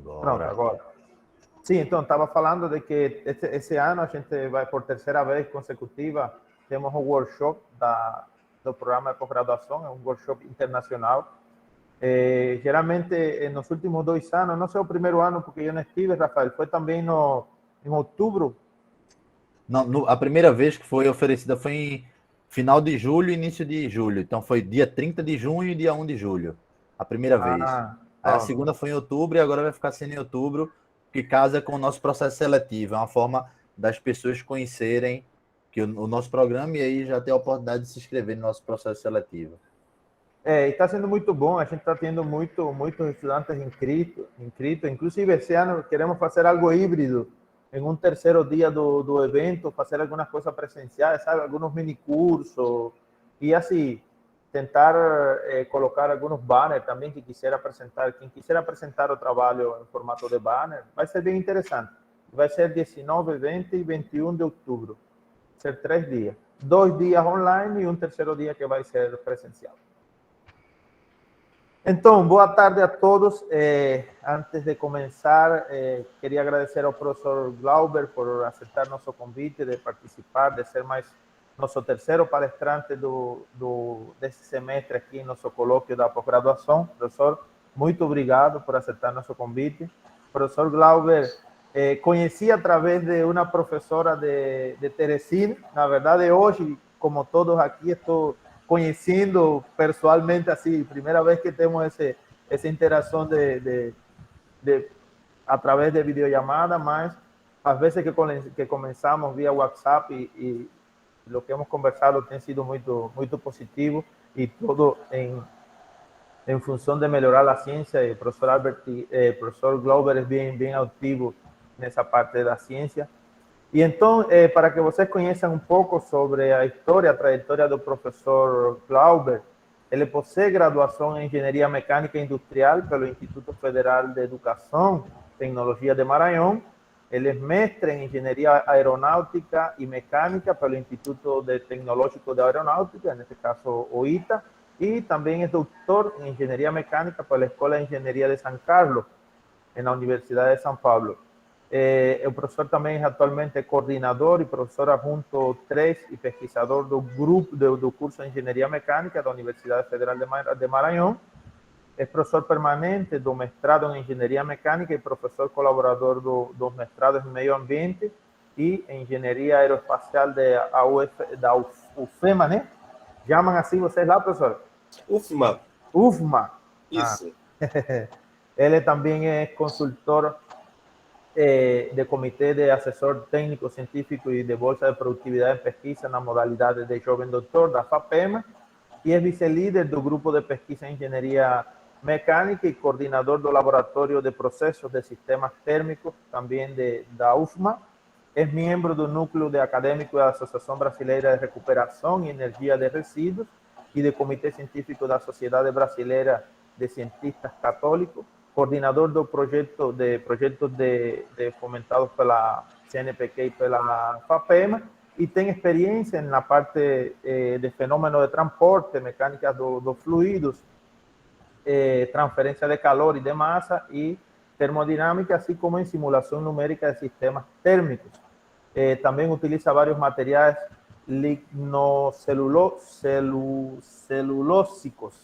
Pronto, agora. Sim, então, estava falando de que esse ano a gente vai, por terceira vez consecutiva, temos um workshop do programa de pós-graduação, é um workshop internacional. Geralmente, nos últimos 2 anos, não sei o primeiro ano, porque eu não estive, Rafael, foi também em outubro. Não, a primeira vez que foi oferecida foi em final de julho, início de julho. Então foi dia 30 de junho e dia 1 de julho. A primeira vez. Aí a segunda foi em outubro e agora vai ficar sendo em outubro, que casa com o nosso processo seletivo. É uma forma das pessoas conhecerem que o nosso programa e aí já ter a oportunidade de se inscrever no nosso processo seletivo. E está sendo muito bom, a gente está tendo muitos estudantes inscritos. Inclusive, esse ano queremos fazer algo híbrido, em um terceiro dia do evento, fazer algumas coisas presenciais, sabe? Alguns mini cursos, e assim, tentar colocar alguns banners também que quisiera apresentar. Quem quiser apresentar o trabalho em formato de banner, vai ser bem interessante. Vai ser 19, 20 e 21 de outubro. Vai ser 3 dias. 2 dias online e um terceiro dia que vai ser presencial. Então, boa tarde a todos. Antes de começar, queria agradecer ao professor Glauber por aceitar nosso convite de participar, de ser mais nosso terceiro palestrante desse semestre aqui em nosso colóquio da pós-graduação. Professor, muito obrigado por aceitar nosso convite. Professor Glauber, conheci através de uma professora de Teresina. Na verdade, hoje, como todos aqui, estou conhecendo pessoalmente, assim, primeira vez que temos essa interação a través de videollamada, mas às vezes que começamos via WhatsApp e o que hemos conversado tem sido muito positivo e tudo em função de melhorar a ciência. E o professor Glauber é bem ativo nessa parte da ciência. E então, para que vocês conheçam um pouco sobre a trajetória do professor Glauber, ele possui graduação em Engenharia Mecânica Industrial pelo Instituto Federal de Educação e Tecnologia de Maranhão. Ele é mestre em Engenharia Aeronáutica e Mecânica pelo Instituto Tecnológico de Aeronáutica, nesse caso o ITA, e também é doutor em Engenharia Mecânica pela Escola de Engenharia de São Carlos, na Universidade de São Paulo. O professor também é atualmente coordenador e professor adjunto 3 e pesquisador do grupo do curso de Engenharia Mecânica da Universidade Federal de Maranhão. É professor permanente do mestrado em Engenharia Mecânica e professor colaborador dos mestrados em Meio Ambiente e Engenharia Aeroespacial da UFEMA, né? Chamam assim vocês lá, professor? UFMA. UFMA. Isso. Ele também é consultor de Comitê de Assessor Técnico Científico e de Bolsa de Produtividade e Pesquisa na modalidade de Jovem Doutor da FAPEMA e é vice-líder do Grupo de Pesquisa em Engenharia Mecânica e coordenador do Laboratório de Processos de Sistemas Térmicos, também da UFMA. É membro do Núcleo de Acadêmicos da Associação Brasileira de Recuperação e Energia de Resíduos e do Comitê Científico da Sociedade Brasileira de Cientistas Católicos, coordenador do projetos fomentados pela CNPq e pela FAPEMA, e tem experiência na parte de fenômeno de transporte, mecânica dos fluidos, transferência de calor e de massa e termodinâmica, assim como em simulação numérica de sistemas térmicos. Também utiliza vários materiais lignocelulósicos,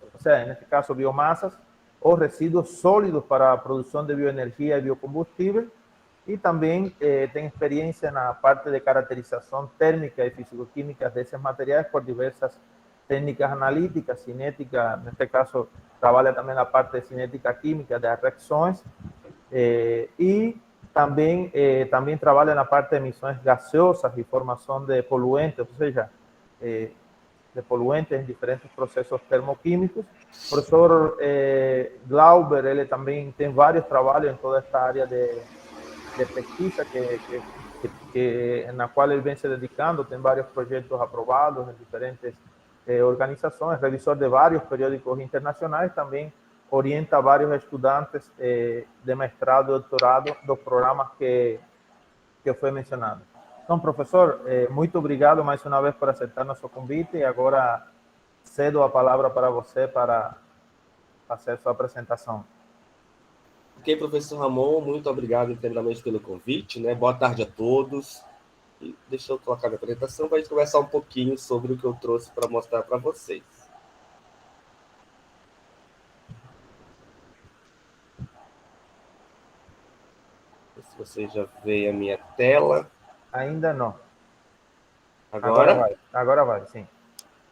ou seja, neste caso biomassas, ou resíduos sólidos para a produção de bioenergia e biocombustível, e também tem experiência na parte de caracterização térmica e físico-química desses materiais por diversas técnicas analíticas, cinética, neste caso trabalha também na parte de cinética química das reações, e também trabalha na parte de emissões gaseosas e formação de poluentes, ou seja, de poluentes em diferentes processos termoquímicos. O professor Glauber, ele também tem vários trabalhos em toda esta área de pesquisa na qual ele vem se dedicando, tem vários projetos aprovados em diferentes organizações, revisor de vários periódicos internacionais, também orienta vários estudantes de mestrado e doutorado dos programas que foi mencionado. Então, professor, muito obrigado mais uma vez por aceitar nosso convite e agora cedo a palavra para você para fazer sua apresentação. Ok, professor Ramon, muito obrigado inteiramente pelo convite, né? Boa tarde a todos. E deixa eu colocar minha apresentação para a gente conversar um pouquinho sobre o que eu trouxe para mostrar para vocês. Se você já vê a minha tela. Ainda não. Agora? Agora vai, sim.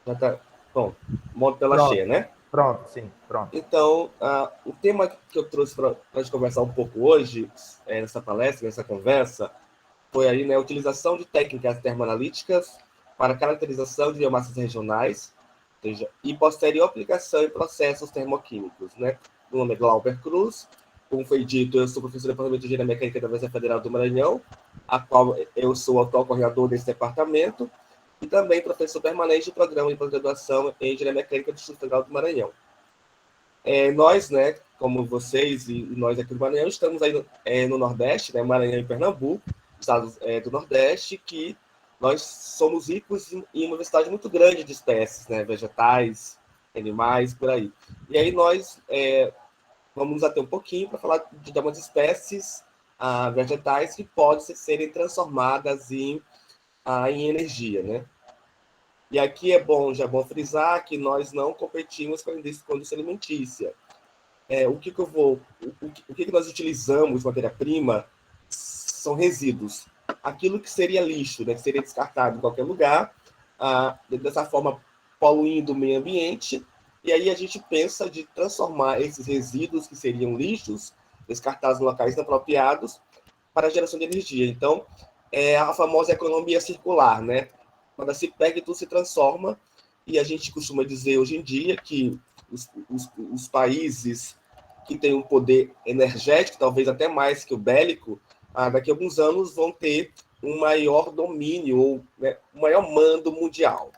Já tá. Bom, modo tela cheia, né? Pronto, sim, pronto. Então, o tema que eu trouxe para a gente conversar um pouco hoje, nessa palestra, nessa conversa, foi aí, né, a utilização de técnicas termoanalíticas para caracterização de biomassas regionais, ou seja, e posterior aplicação em processos termoquímicos, né? Meu nome é Glauber Cruz, como foi dito, eu sou professor do Departamento de Engenharia Mecânica da Universidade Federal do Maranhão, a qual eu sou o atual coordenador desse departamento, e também professor permanente do programa de pós-graduação em Engenharia Mecânica do Instituto Federal do Maranhão. Nós, né, como vocês e nós aqui do Maranhão, estamos aí no Nordeste, né, Maranhão e Pernambuco, estados do Nordeste, que nós somos ricos em uma diversidade muito grande de espécies, né, vegetais, animais, por aí. E aí nós vamos nos ater um pouquinho para falar de algumas espécies vegetais que podem serem transformadas em energia, né? E aqui já é bom frisar que nós não competimos com a indústria alimentícia. O que nós utilizamos de matéria-prima são resíduos. Aquilo que seria lixo, né, que seria descartado em qualquer lugar, dessa forma poluindo o meio ambiente, e aí a gente pensa de transformar esses resíduos, que seriam lixos, descartados em locais inapropriados, para a geração de energia. Então, é a famosa economia circular, né? Quando se pega e tudo se transforma, e a gente costuma dizer hoje em dia que os países que têm um poder energético, talvez até mais que o bélico, daqui a alguns anos vão ter um maior domínio, ou né, um maior mando mundial.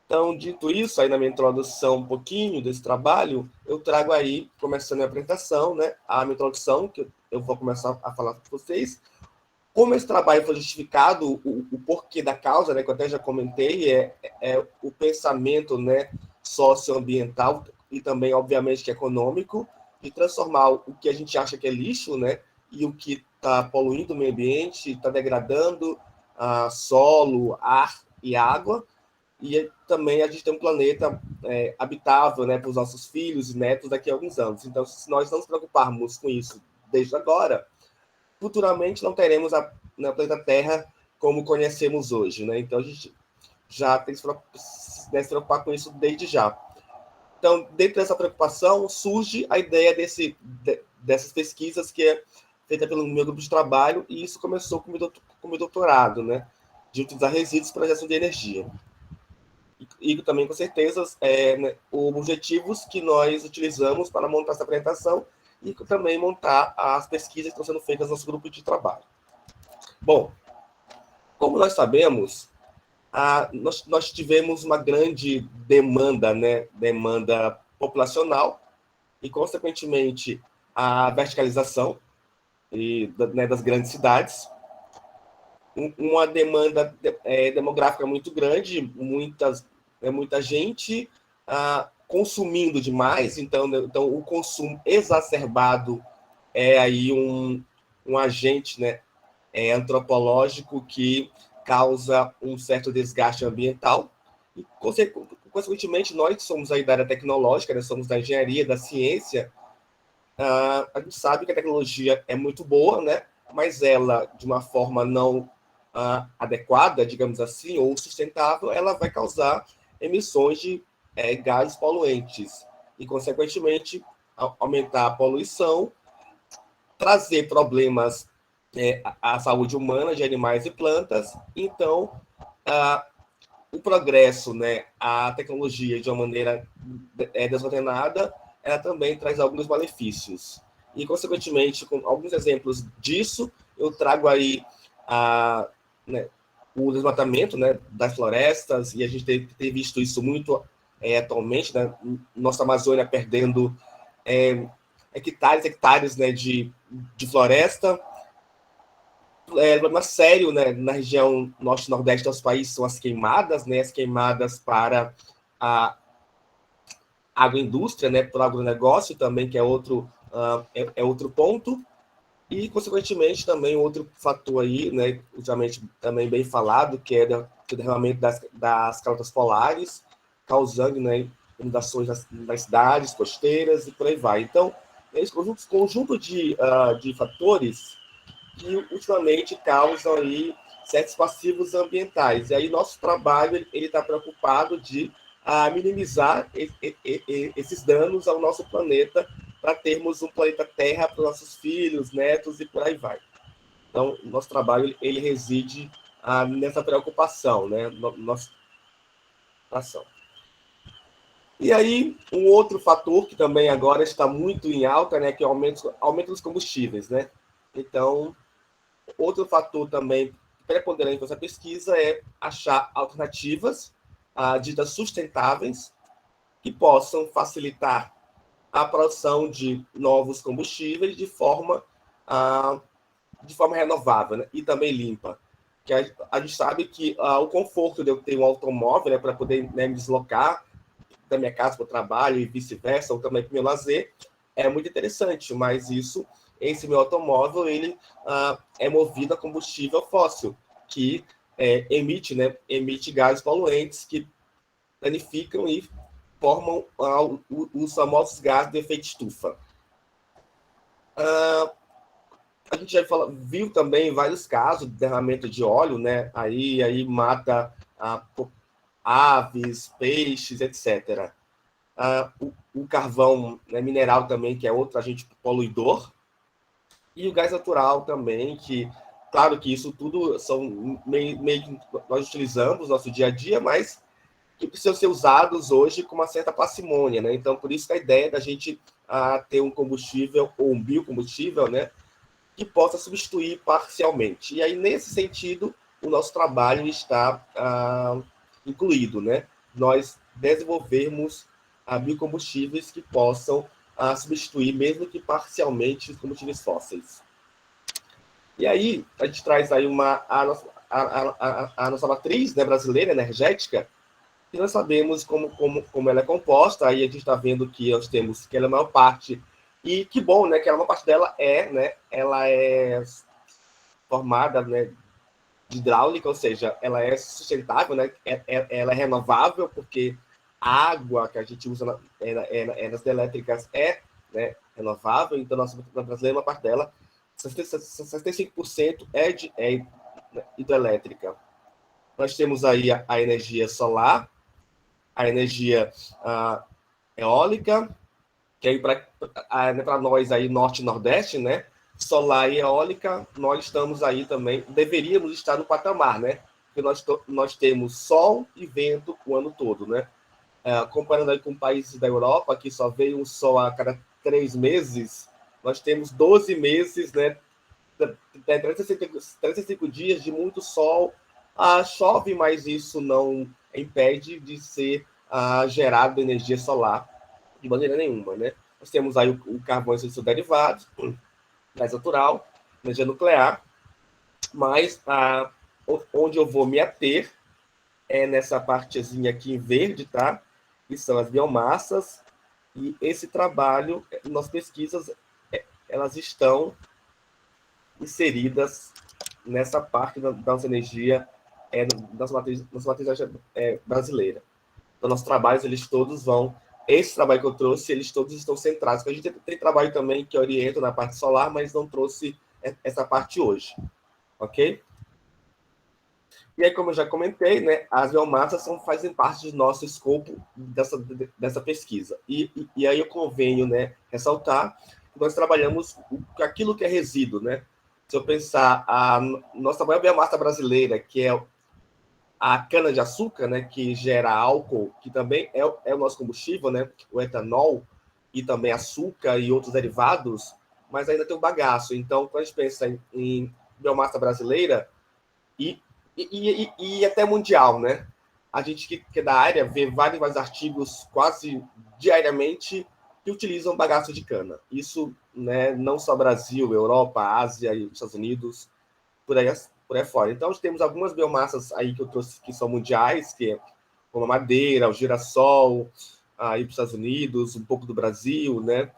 Então, dito isso, aí na minha introdução um pouquinho desse trabalho, eu trago aí, começando a apresentação, né, a minha introdução, que eu vou começar a falar com vocês, como esse trabalho foi justificado, o porquê da causa, né, que eu até já comentei, é o pensamento, né, socioambiental e também, obviamente, que econômico, de transformar o que a gente acha que é lixo, né, e o que está poluindo o meio ambiente, está degradando solo, ar e água, e também a gente tem um planeta habitável, né, para os nossos filhos e netos daqui a alguns anos. Então, se nós não nos preocuparmos com isso desde agora, futuramente não teremos a planeta Terra como conhecemos hoje, né? Então a gente já tem que se preocupar com isso desde já. Então, dentro dessa preocupação, surge a ideia dessas pesquisas que é feita pelo meu grupo de trabalho, e isso começou com o meu doutorado, né? De utilizar resíduos para a geração de energia. E também, com certeza, né, objetivos que nós utilizamos para montar essa apresentação e também montar as pesquisas que estão sendo feitas no nosso grupo de trabalho. Bom, como nós sabemos, nós tivemos uma grande demanda, né, demanda populacional e, consequentemente, a verticalização né, das grandes cidades, uma demanda demográfica muito grande, muita gente consumindo demais, então o consumo exacerbado é aí um agente, né, antropológico que causa um certo desgaste ambiental e, consequentemente, nós que somos aí da área tecnológica, né, somos da engenharia, da ciência, a gente sabe que a tecnologia é muito boa, né, mas ela, de uma forma não adequada, digamos assim, ou sustentável, ela vai causar emissões de gases poluentes e, consequentemente, aumentar a poluição, trazer problemas à saúde humana de animais e plantas. Então, o progresso, né, a tecnologia de uma maneira desordenada, ela também traz alguns malefícios. E, consequentemente, com alguns exemplos disso, eu trago aí né, o desmatamento, né, das florestas, e a gente tem visto isso muito atualmente, né, nossa Amazônia perdendo hectares, né, de floresta. Problema sério, né, na região norte-nordeste do nosso país são as queimadas, né, as queimadas para a agroindústria, né, para o agronegócio também, que é outro é outro ponto. E, consequentemente, também outro fator aí, né, ultimamente também bem falado, que é o derramamento das calotas polares, causando, né, inundações nas cidades costeiras e por aí vai. Então, é esse conjunto de fatores que ultimamente causam aí certos passivos ambientais. E aí nosso trabalho ele está preocupado de minimizar esses danos ao nosso planeta para termos um planeta Terra para os nossos filhos, netos e por aí vai. Então, nosso trabalho ele reside nessa preocupação, né? Nossa ação. E aí, um outro fator que também agora está muito em alta, né, que é o aumento dos combustíveis, né? Então, outro fator também preponderante nessa pesquisa é achar alternativas ditas sustentáveis que possam facilitar a produção de novos combustíveis de forma renovável, né? E também limpa. Que a gente sabe que o conforto de eu ter um automóvel, né, para poder, né, me deslocar da minha casa para o trabalho e vice-versa, ou também para o meu lazer, é muito interessante, mas esse meu automóvel, ele é movido a combustível fóssil, que emite gases poluentes que danificam e formam os famosos gases de efeito estufa. A gente já viu também vários casos de derramamento de óleo, né? Aí mata aves, peixes, etc. O carvão, né, mineral também, que é outro agente poluidor, e o gás natural também, que, claro que isso tudo são meio que nós utilizamos no nosso dia a dia, mas que precisam ser usados hoje com uma certa parcimônia, né? Então, por isso que a ideia da gente ter um combustível ou um biocombustível, né, que possa substituir parcialmente. E aí, nesse sentido, o nosso trabalho está incluído, né? Nós desenvolvermos biocombustíveis que possam substituir, mesmo que parcialmente, os combustíveis fósseis. E aí, a gente traz aí a nossa matriz, né, brasileira, energética, e nós sabemos como ela é composta. Aí a gente está vendo que nós temos que ela é a maior parte, e que bom, né, que a maior parte dela ela é formada, né, de hidráulica, ou seja, ela é sustentável, né, ela é renovável, porque a água que a gente usa nas elétricas né, renovável. Então, nossa brasileira, uma parte dela, 65% é hidrelétrica. Nós temos aí a energia solar, a energia eólica, que aí para nós aí norte e nordeste, né, solar e eólica, nós estamos aí também, deveríamos estar no patamar, né, porque nós temos sol e vento o ano todo, né, comparando aí com países da Europa, que só veio um sol a cada 3 meses, nós temos 12 meses, né, 365 dias de muito sol. Chove, mas isso não impede de ser gerado energia solar de maneira nenhuma, né? Nós temos aí o carvão e seus derivados, gás natural, energia nuclear, mas onde eu vou me ater é nessa partezinha aqui em verde, tá? Que são as biomassas, e esse trabalho, nas pesquisas, elas estão inseridas nessa parte da nossa energia, nossa matriz brasileira. Então, nossos trabalhos, eles todos vão... Esse trabalho que eu trouxe, eles todos estão centrados. A gente tem trabalho também que orienta na parte solar, mas não trouxe essa parte hoje. Ok? E aí, como eu já comentei, né, as biomassas fazem parte do nosso escopo dessa pesquisa. E aí eu convenho, né, ressaltar que nós trabalhamos aquilo que é resíduo, né? Se eu pensar a nossa maior biomassa brasileira, que é a cana-de-açúcar, né, que gera álcool, que também é o nosso combustível, né, o etanol, e também açúcar e outros derivados, mas ainda tem um bagaço. Então, quando a gente pensa em biomassa brasileira e até mundial, né, a gente que é da área vê vários artigos quase diariamente que utilizam bagaço de cana. Isso, né, não só Brasil, Europa, Ásia e Estados Unidos, por aí fora. Então, temos algumas biomassas aí que eu trouxe que são mundiais, que é como a madeira, o girassol, aí para os Estados Unidos, um pouco do Brasil, né?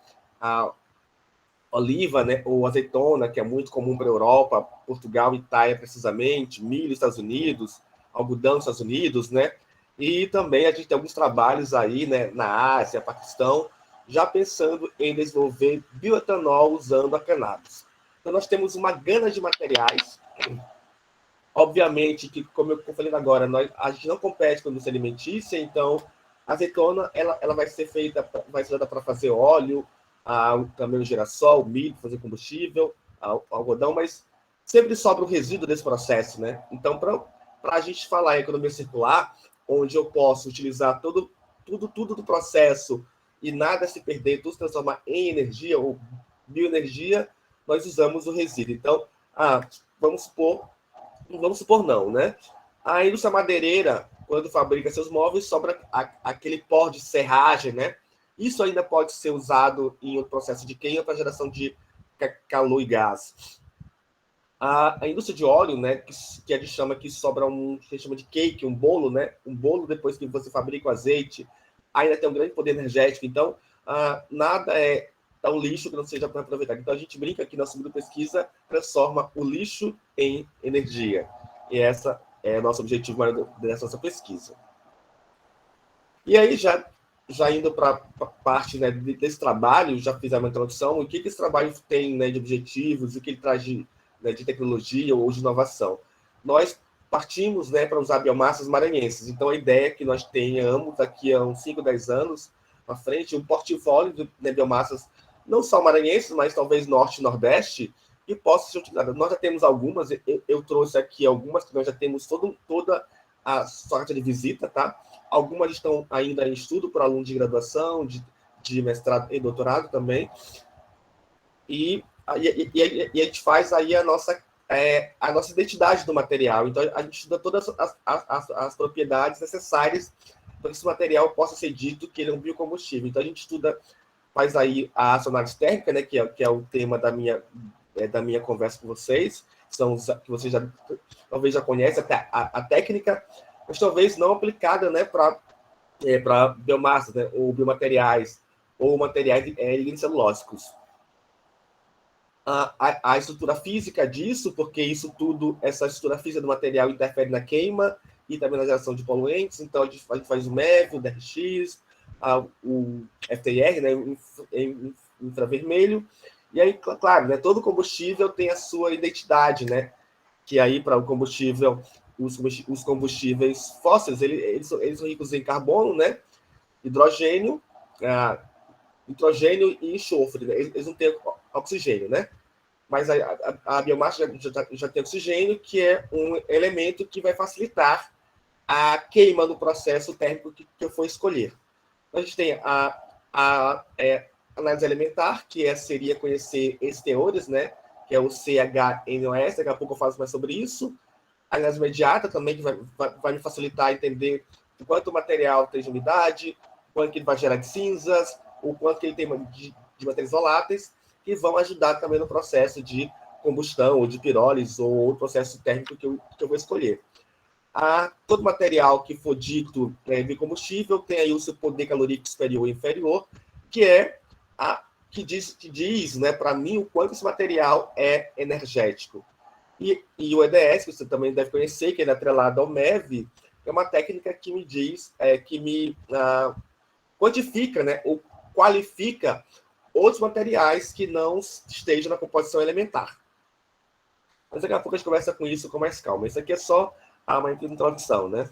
oliva, né, ou azeitona, que é muito comum para a Europa, Portugal, Itália, precisamente, milho, Estados Unidos, algodão, Estados Unidos, né? E também a gente tem alguns trabalhos aí, né, na Ásia, Paquistão, já pensando em desenvolver bioetanol usando a cannabis. Então, nós temos uma gama de materiais. Obviamente que, como eu falei agora, a gente não compete com a indústria alimentícia, então a azeitona ela vai ser feita, vai ser usada para fazer óleo, também o girassol, o milho, fazer combustível, o algodão, mas sempre sobra o resíduo desse processo, né? Então, para a gente falar em economia circular, onde eu posso utilizar tudo do processo e nada se perder, tudo se transformar em energia ou bioenergia, nós usamos o resíduo. Então, vamos supor não, né? A indústria madeireira, quando fabrica seus móveis, sobra aquele pó de serragem, né? Isso ainda pode ser usado em um processo de queima para geração de calor e gás. A indústria de óleo, né, que a gente chama que sobra que a gente chama de cake, um bolo, né? Um bolo depois que você fabrica o azeite, ainda tem um grande poder energético. Então, nada é tão lixo que não seja para aproveitar. Então, a gente brinca que nosso grupo de pesquisa transforma o lixo em energia. E essa é o nosso objetivo dessa nossa pesquisa. E aí, já indo para a parte, né, desse trabalho, já fizemos uma introdução, o que esse trabalho tem, né, de objetivos, o que ele traz de tecnologia ou de inovação. Nós partimos, né, para usar biomassas maranhenses. Então, a ideia é que nós tenhamos, daqui a uns 5, 10 anos, à frente, um portfólio de biomassas, não só maranhenses, mas talvez norte e nordeste, que possa ser utilizada. Nós já temos algumas, eu trouxe aqui algumas, que nós já temos toda a sorte de visita, tá? Algumas estão ainda em estudo para alunos de graduação, de mestrado e doutorado também. E a gente faz aí a nossa identidade do material. Então, a gente estuda todas as propriedades necessárias para que esse material possa ser dito que ele é um biocombustível. Então, a gente faz aí a análise térmica, né, que é o tema da minha conversa com vocês, que vocês talvez já conhecem a técnica, mas talvez não aplicada, né, para biomassas, né, ou biomateriais, ou materiais lignocelulósicos. A estrutura física disso, porque essa estrutura física do material interfere na queima e também na geração de poluentes, então a gente faz o MEV, o DRX, o FTIR, né, em infravermelho, e aí, claro, né, todo combustível tem a sua identidade, né, que aí para o combustível, os combustíveis fósseis, eles são ricos em carbono, né, hidrogênio, nitrogênio e enxofre, né? Eles não têm oxigênio, né? Mas a biomassa já tem oxigênio, que é um elemento que vai facilitar a queima no processo térmico que eu for escolher. Então, a gente tem a análise elementar, que seria conhecer esses teores, né? Que é o CHNOS, daqui a pouco eu falo mais sobre isso. A análise imediata também, que vai me facilitar entender o quanto o material tem de umidade, o quanto que ele vai gerar de cinzas, o quanto que ele tem de matérias voláteis, que vão ajudar também no processo de combustão, ou de pirólise, ou outro processo térmico que eu vou escolher. Todo material que for dito biocombustível tem aí o seu poder calorífico superior e inferior, que é que diz, né, para mim, o quanto esse material é energético. E o EDS, que você também deve conhecer, que é atrelado ao MEV, é uma técnica que me diz, que me quantifica, né, ou qualifica outros materiais que não estejam na composição elementar. Mas daqui a pouco a gente conversa com isso com mais calma. Isso aqui é só uma introdução, né?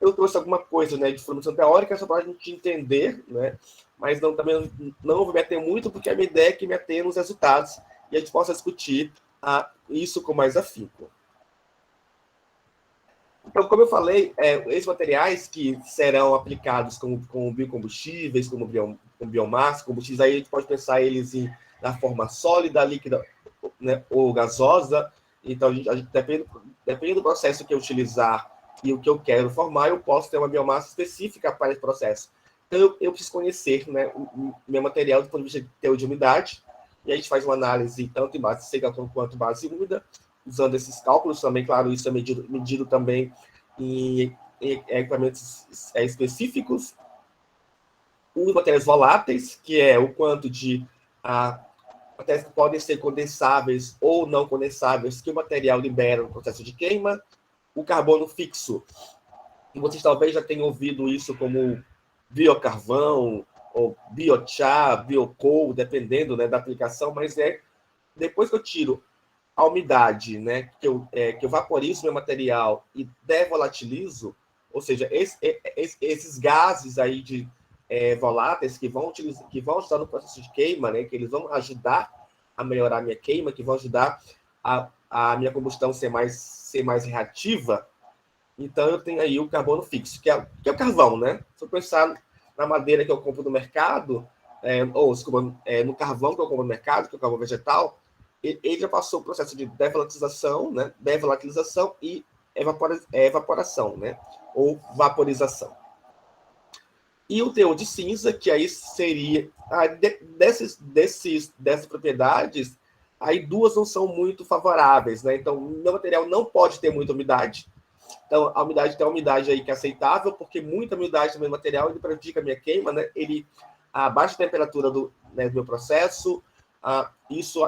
Eu trouxe alguma coisa, né, de formação teórica só para a gente entender, né? Mas também não vou me ater muito, porque a minha ideia é que me atenha nos resultados e a gente possa discutir isso com mais afinco. Então, como eu falei, esses materiais que serão aplicados como biocombustíveis, como biomassa, combustíveis, aí a gente pode pensar eles na forma sólida, líquida, né, ou gasosa. Então, a gente depende do processo que eu utilizar e o que eu quero formar, eu posso ter uma biomassa específica para esse processo. Então, eu preciso conhecer, né, o meu material do ponto de vista de teor de umidade, e a gente faz uma análise tanto em base seca quanto base úmida, usando esses cálculos também, claro, isso é medido também em equipamentos específicos. Os materiais voláteis, que é o quanto de Matérias que podem ser condensáveis ou não condensáveis, que o material libera no processo de queima. O carbono fixo, e vocês talvez já tenham ouvido isso como biocarvão, ou biochar, biocoal, dependendo, né, da aplicação, mas depois que eu tiro a umidade, né, que eu vaporizo meu material e devolatilizo, ou seja, esses gases aí voláteis que vão ajudar no processo de queima, né, que eles vão ajudar a melhorar a minha queima, que vão ajudar a minha combustão ser mais reativa. Então eu tenho aí o carbono fixo, que é o carvão, né? Se eu pensar na madeira que eu compro no mercado, no carvão que eu compro no mercado, que é o carvão vegetal, ele já passou o processo de devolatilização, né? Devolatilização e evaporação, né? Ou vaporização. E o teor de cinza, que aí seria dessas propriedades, aí duas não são muito favoráveis, né? Então, o meu material não pode ter muita umidade. Então, a umidade tem uma umidade aí que é aceitável, porque muita umidade no meu material ele prejudica a minha queima, né? A baixa temperatura do meu processo, isso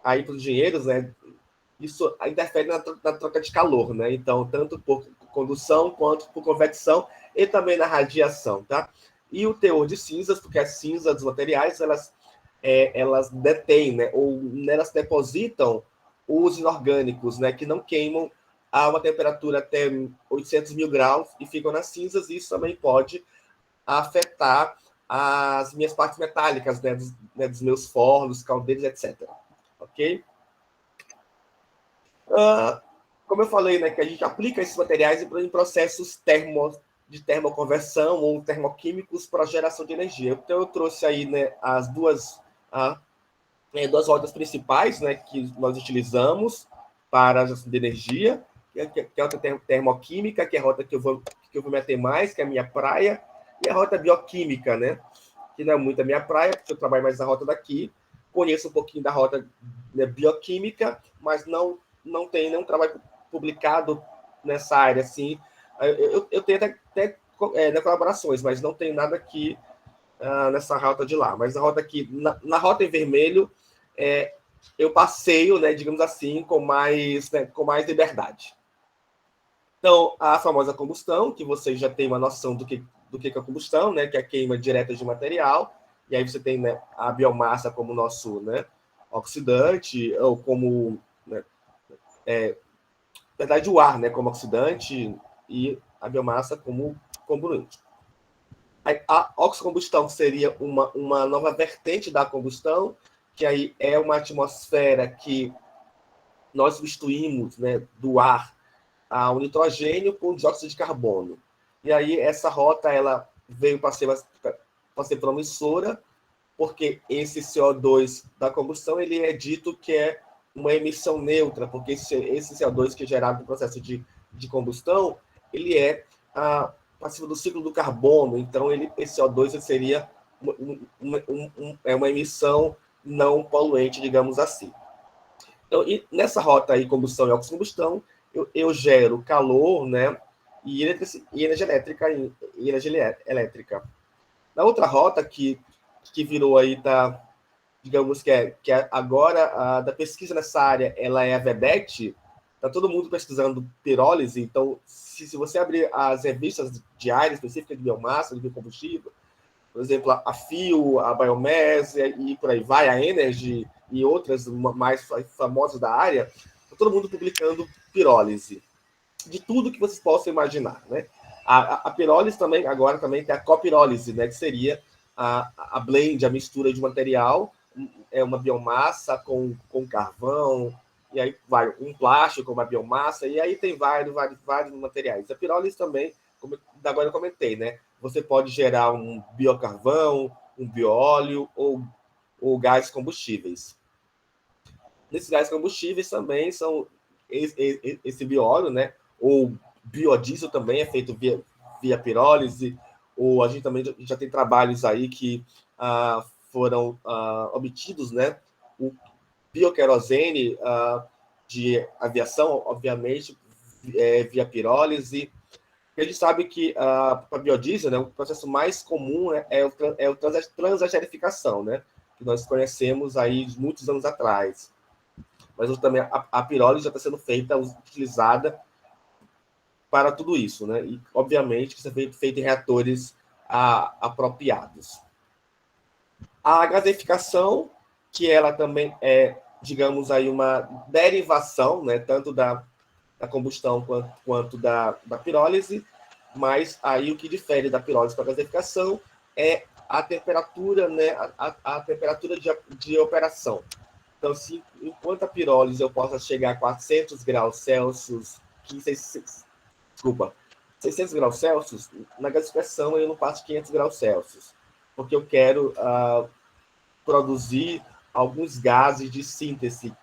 aí para os engenheiros, né? Isso interfere na troca de calor, né? Então, tanto por condução quanto por convecção e também na radiação, tá? E o teor de cinzas, porque as cinzas dos materiais, elas detêm, né? Ou elas depositam os inorgânicos, né? Que não queimam a uma temperatura até 800 mil graus e ficam nas cinzas. E isso também pode afetar as minhas partes metálicas, né? Dos meus fornos, caldeiros, etc. Ok? Como eu falei, né, que a gente aplica esses materiais em processos de termoconversão ou termoquímicos para geração de energia. Então, eu trouxe aí, né, as duas rodas principais, né, que nós utilizamos para a geração de energia, que é a rota termoquímica, que é a rota que eu vou meter mais, que é a minha praia, e a rota bioquímica, né, que não é muito a minha praia, porque eu trabalho mais na rota daqui, conheço um pouquinho da rota, né, bioquímica, mas não tenho nenhum trabalho publicado nessa área, assim. Eu tenho até colaborações, mas não tenho nada aqui nessa rota de lá. Mas a rota aqui, na rota em vermelho, eu passeio, né, digamos assim, com mais liberdade. Então, a famosa combustão, que vocês já têm uma noção do que é a combustão, né, que é a queima direta de material, e aí você tem, né, a biomassa como nosso, né, oxidante, ou como, né, na verdade, o ar, né, como oxidante, e a biomassa como componente. A oxicombustão seria uma nova vertente da combustão, que aí é uma atmosfera que nós substituímos, né, do ar o nitrogênio com dióxido de carbono. E aí essa rota ela veio para ser promissora, porque esse CO2 da combustão ele é dito que é uma emissão neutra, porque esse CO2 que é gerado no processo de combustão, ele é passivo do ciclo do carbono, então esse CO2 ele seria uma emissão não poluente, digamos assim. Então, e nessa rota aí, combustão e oxicombustão, eu gero calor, né, e energia elétrica. Na outra rota que virou aí, digamos que é agora da pesquisa nessa área, ela é a VEDET, está todo mundo pesquisando pirólise, então se você abrir as revistas de área específica de biomassa, de biocombustível, por exemplo, a FIO, a Biomass e por aí vai, a Energy e outras mais famosas da área, está todo mundo publicando pirólise, de tudo que vocês possam imaginar, né? A pirólise também, agora também tem a copirólise, né, que seria a blend, a mistura de material, é uma biomassa com carvão, e aí vai um plástico com uma biomassa, e aí tem vários materiais. A pirólise também, como agora eu comentei, né? Você pode gerar um biocarvão, um bióleo ou gás combustíveis. Nesses gás combustíveis também são esse bióleo, né? Ou biodiesel também é feito via pirólise, ou a gente também já tem trabalhos aí que foram obtidos, né? O bioquerosene de aviação, obviamente, via pirólise. A gente sabe que para biodiesel, né, o processo mais comum é o transesterificação, né? que nós conhecemos aí muitos anos atrás. Mas também a pirólise já está sendo utilizada para tudo isso, né? E, obviamente, que isso é feito em reatores apropriados. A gaseificação, que ela também é, digamos, aí uma derivação, né? Tanto da combustão quanto da pirólise, mas aí o que difere da pirólise para a gaseificação é a temperatura, né? A temperatura de operação. Então, se enquanto a pirólise eu possa chegar a 400 graus Celsius, 600 graus Celsius, na gaseificação eu não passo 500 graus Celsius, porque eu quero produzir alguns gases de síntese,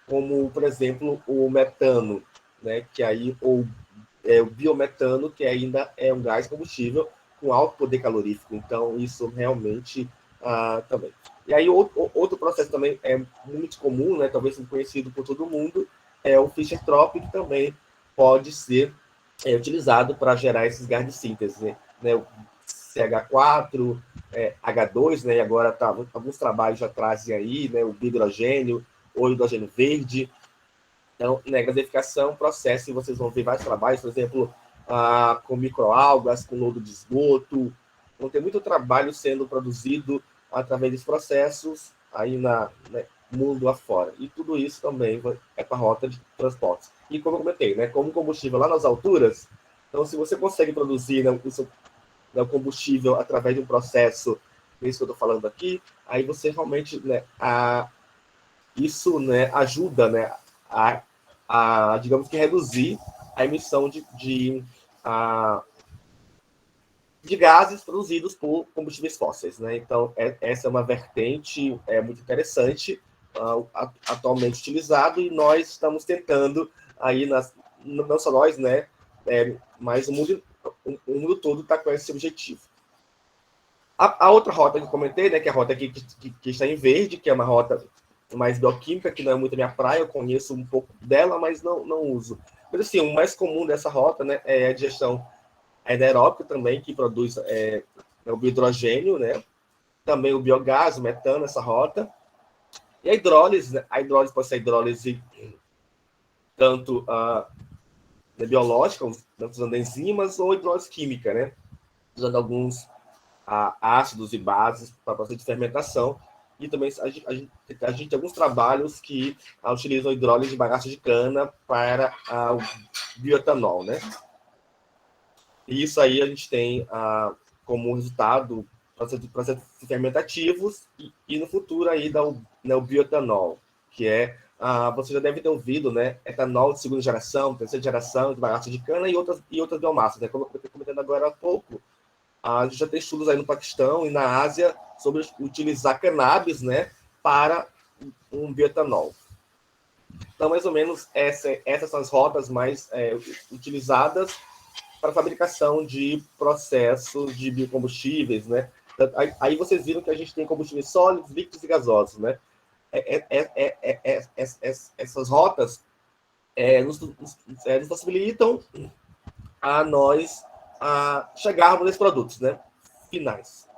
como, por exemplo, o metano, né, que aí, ou o biometano, que ainda é um gás combustível com alto poder calorífico. Então, isso realmente também. E aí, outro processo também é muito comum, né, talvez conhecido por todo mundo, é o Fischer-Tropsch, que também pode ser utilizado para gerar esses gases de síntese, né, o CH4, H2, né, e agora alguns trabalhos já trazem aí, né, o hidrogênio, ou hidrogênio verde. Então, né, gaseificação, processo, e vocês vão ver vários trabalhos, por exemplo, com microalgas, com lodo de esgoto. Então, tem muito trabalho sendo produzido através desses processos aí mundo afora. E tudo isso também é para a rota de transportes. E como eu comentei, né, como combustível lá nas alturas, então se você consegue produzir o combustível através de um processo, isso que eu estou falando aqui, aí você realmente, né, isso, né, ajuda, né, digamos que reduzir a emissão de gases produzidos por combustíveis fósseis, né? Então, essa é uma vertente muito interessante, atualmente utilizado, e nós estamos tentando, aí, não só nós, né? Mas o mundo todo está com esse objetivo. A outra rota que eu comentei, né, que é a rota aqui que está em verde, que é uma rota mais bioquímica, que não é muito a minha praia, eu conheço um pouco dela, mas não uso. Mas, assim, o mais comum dessa rota, né, é a digestão anaeróbica também, que produz o biohidrogênio, né? Também o biogás, o metano, essa rota. E a hidrólise, né? A hidrólise pode ser a hidrólise tanto biológica, usando enzimas, ou hidrólise química, né? Usando alguns ácidos e bases para processo de fermentação. E também a gente tem alguns trabalhos que utilizam hidrólise de bagaço de cana para o bioetanol, né? E isso aí a gente tem como resultado processos fermentativos e no futuro aí dá o bioetanol, que você já deve ter ouvido, né? Etanol de segunda geração, terceira geração, de bagaço de cana e outras biomassas, né? Como eu estou comentando agora há pouco, a gente já tem estudos aí no Paquistão e na Ásia sobre utilizar cannabis, né, para um bioetanol. Então, mais ou menos, essas são as rotas mais utilizadas para a fabricação de processos de biocombustíveis, né? Aí vocês viram que a gente tem combustíveis sólidos, líquidos e gasosos, né? Essas rotas nos possibilitam a nós chegarmos nesses produtos, né, finais.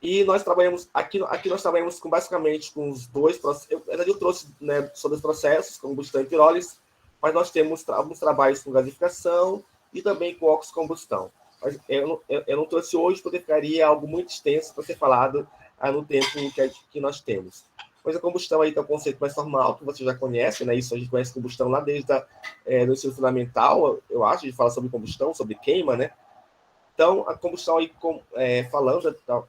E nós trabalhamos aqui nós trabalhamos basicamente com os dois processos. Eu trouxe, né, sobre os processos, combustão e pirólise, mas nós temos alguns trabalhos com gasificação e também com oxicombustão. Mas eu não trouxe hoje, porque ficaria algo muito extenso para ser falado no tempo que nós temos. Mas a combustão aí tem um conceito mais formal, que você já conhece, né? Isso a gente conhece combustão lá desde o ensino fundamental, eu acho, a gente fala sobre combustão, sobre queima, né? Então, a combustão aí, falando, tá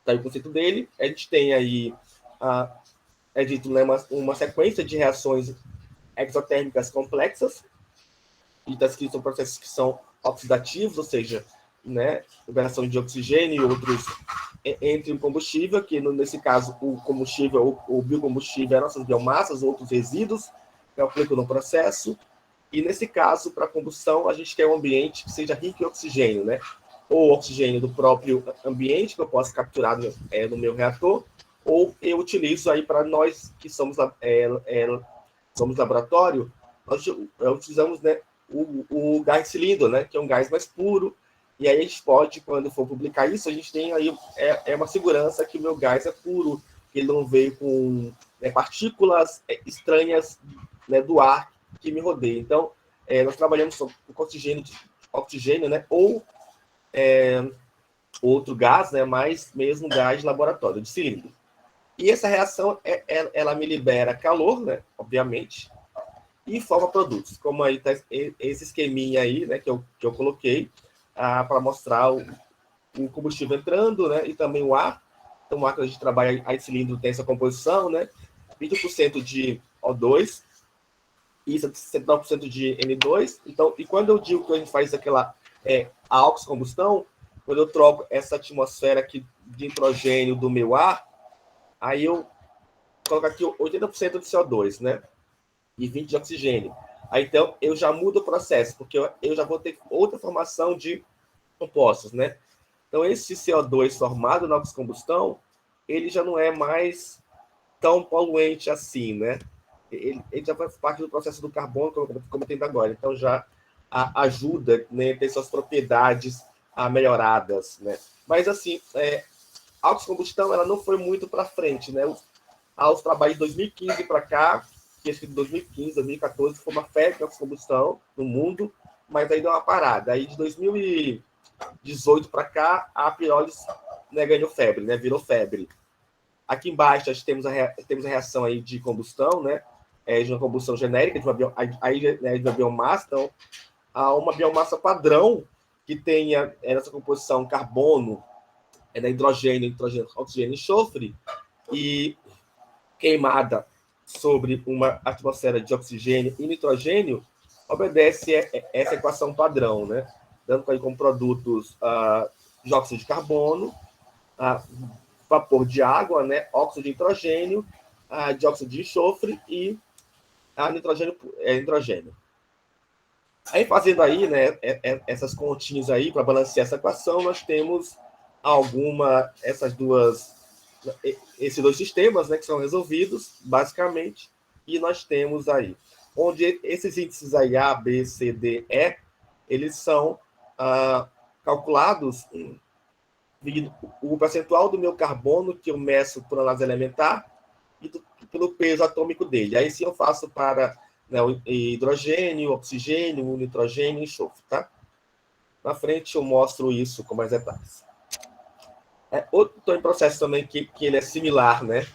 aí o conceito dele, a gente tem aí, é dito, né, uma sequência de reações exotérmicas complexas, e está escrito são processos que são oxidativos, ou seja, né, liberação de oxigênio e outros entre o combustível, que nesse caso o combustível, o biocombustível é nossas biomassas, outros resíduos que aplicam no processo, e nesse caso, para a combustão, a gente quer um ambiente que seja rico em oxigênio, né? Ou oxigênio do próprio ambiente, que eu posso capturar no meu reator, ou eu utilizo aí para nós que somos laboratório, nós utilizamos, né, o gás cilindro, né, que é um gás mais puro E aí a gente pode, quando for publicar isso, a gente tem aí uma segurança que o meu gás é puro, que ele não veio com partículas estranhas, né, do ar que me rodeia. Então, nós trabalhamos com oxigênio, né, ou outro gás, né, mas mesmo gás de laboratório, de cilindro. E essa reação, ela me libera calor, né, obviamente, e forma produtos, como aí tá esse esqueminha aí, né, que eu coloquei, para mostrar o combustível entrando, né, e também o ar. Então, o ar que a gente trabalha, aí cilindro tem essa composição, né, 20% de O2 e 79% de N2. Então, e quando eu digo que a gente faz aquela a oxicombustão, quando eu troco essa atmosfera aqui de nitrogênio do meu ar, aí eu coloco aqui 80% de CO2, né, e 20% de oxigênio. Aí, então, eu já mudo o processo, porque eu já vou ter outra formação de compostos, né? Então, esse CO2 formado na oxicombustão, ele já não é mais tão poluente assim, né? Ele já faz parte do processo do carbono, como tem agora. Então, já ajuda, né, a ter suas propriedades melhoradas, né? Mas, assim, a oxicombustão, ela não foi muito para frente, né? Aos trabalhos de 2015 para cá, que acho que de 2015, 2014, foi uma febre de oxicombustão no mundo, mas aí deu uma parada. Aí, de 2018 para cá, a Pyrolis, né, ganhou febre, né, virou febre. Aqui embaixo nós temos a reação aí de combustão, né, de uma combustão genérica, de uma biomassa. Então, há uma biomassa padrão que tenha nessa composição carbono, hidrogênio, oxigênio e enxofre, e queimada sobre uma atmosfera de oxigênio e nitrogênio, obedece essa equação padrão, né? Dando aí como produtos dióxido de carbono, vapor de água, né? Óxido de nitrogênio, dióxido de enxofre e nitrogênio. Aí, fazendo aí, né, essas continhas aí, para balancear essa equação, nós temos esses dois sistemas, né, que são resolvidos, basicamente, e nós temos aí, onde esses índices aí, A, B, C, D, E, eles são calculados o percentual do meu carbono que eu meço por análise elementar e pelo peso atômico dele. Aí sim eu faço para, né, o hidrogênio, oxigênio, o nitrogênio e enxofre, tá? Na frente eu mostro isso com mais detalhes. Outro em processo também que ele é similar, né,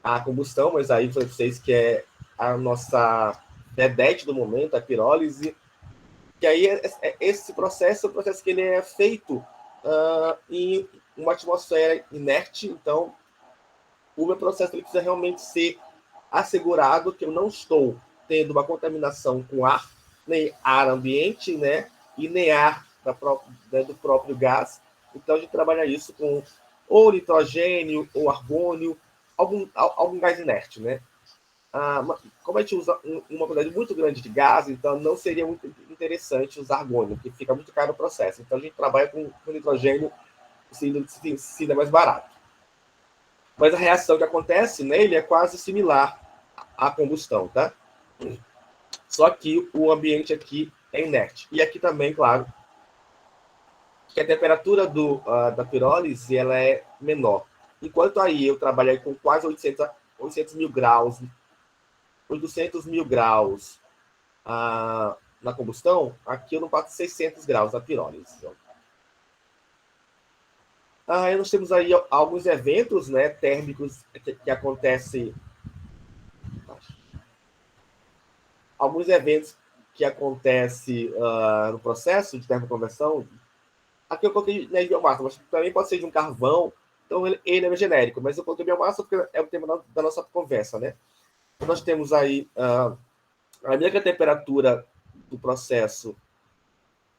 à combustão, mas aí para vocês que é a nossa vedete do momento, a pirólise, que aí esse processo é um processo que ele é feito em uma atmosfera inerte. Então, o meu processo ele precisa realmente ser assegurado que eu não estou tendo uma contaminação com ar, nem ar ambiente, né, e nem ar do próprio gás. Então, a gente trabalha isso com ou nitrogênio, ou argônio, algum gás inerte, né? Como a gente usa uma quantidade muito grande de gás, então não seria muito interessante usar argônio, porque fica muito caro o processo. Então, a gente trabalha com nitrogênio, se ainda mais barato. Mas a reação que acontece nele é quase similar à combustão, tá? Só que o ambiente aqui é inerte. E aqui também, claro, que a temperatura da pirólise ela é menor. Enquanto aí eu trabalhei com quase 800 mil graus, 800 mil graus na combustão, aqui eu não passo 600 graus na pirólise. Aí nós temos aí alguns eventos, né, térmicos que acontecem. Alguns eventos que acontecem no processo de termoconversão. Aqui eu coloquei biomassa, mas também pode ser de um carvão. Então ele é genérico, mas eu coloquei biomassa porque é o tema da nossa conversa, né? Então, nós temos aí à medida que a temperatura do processo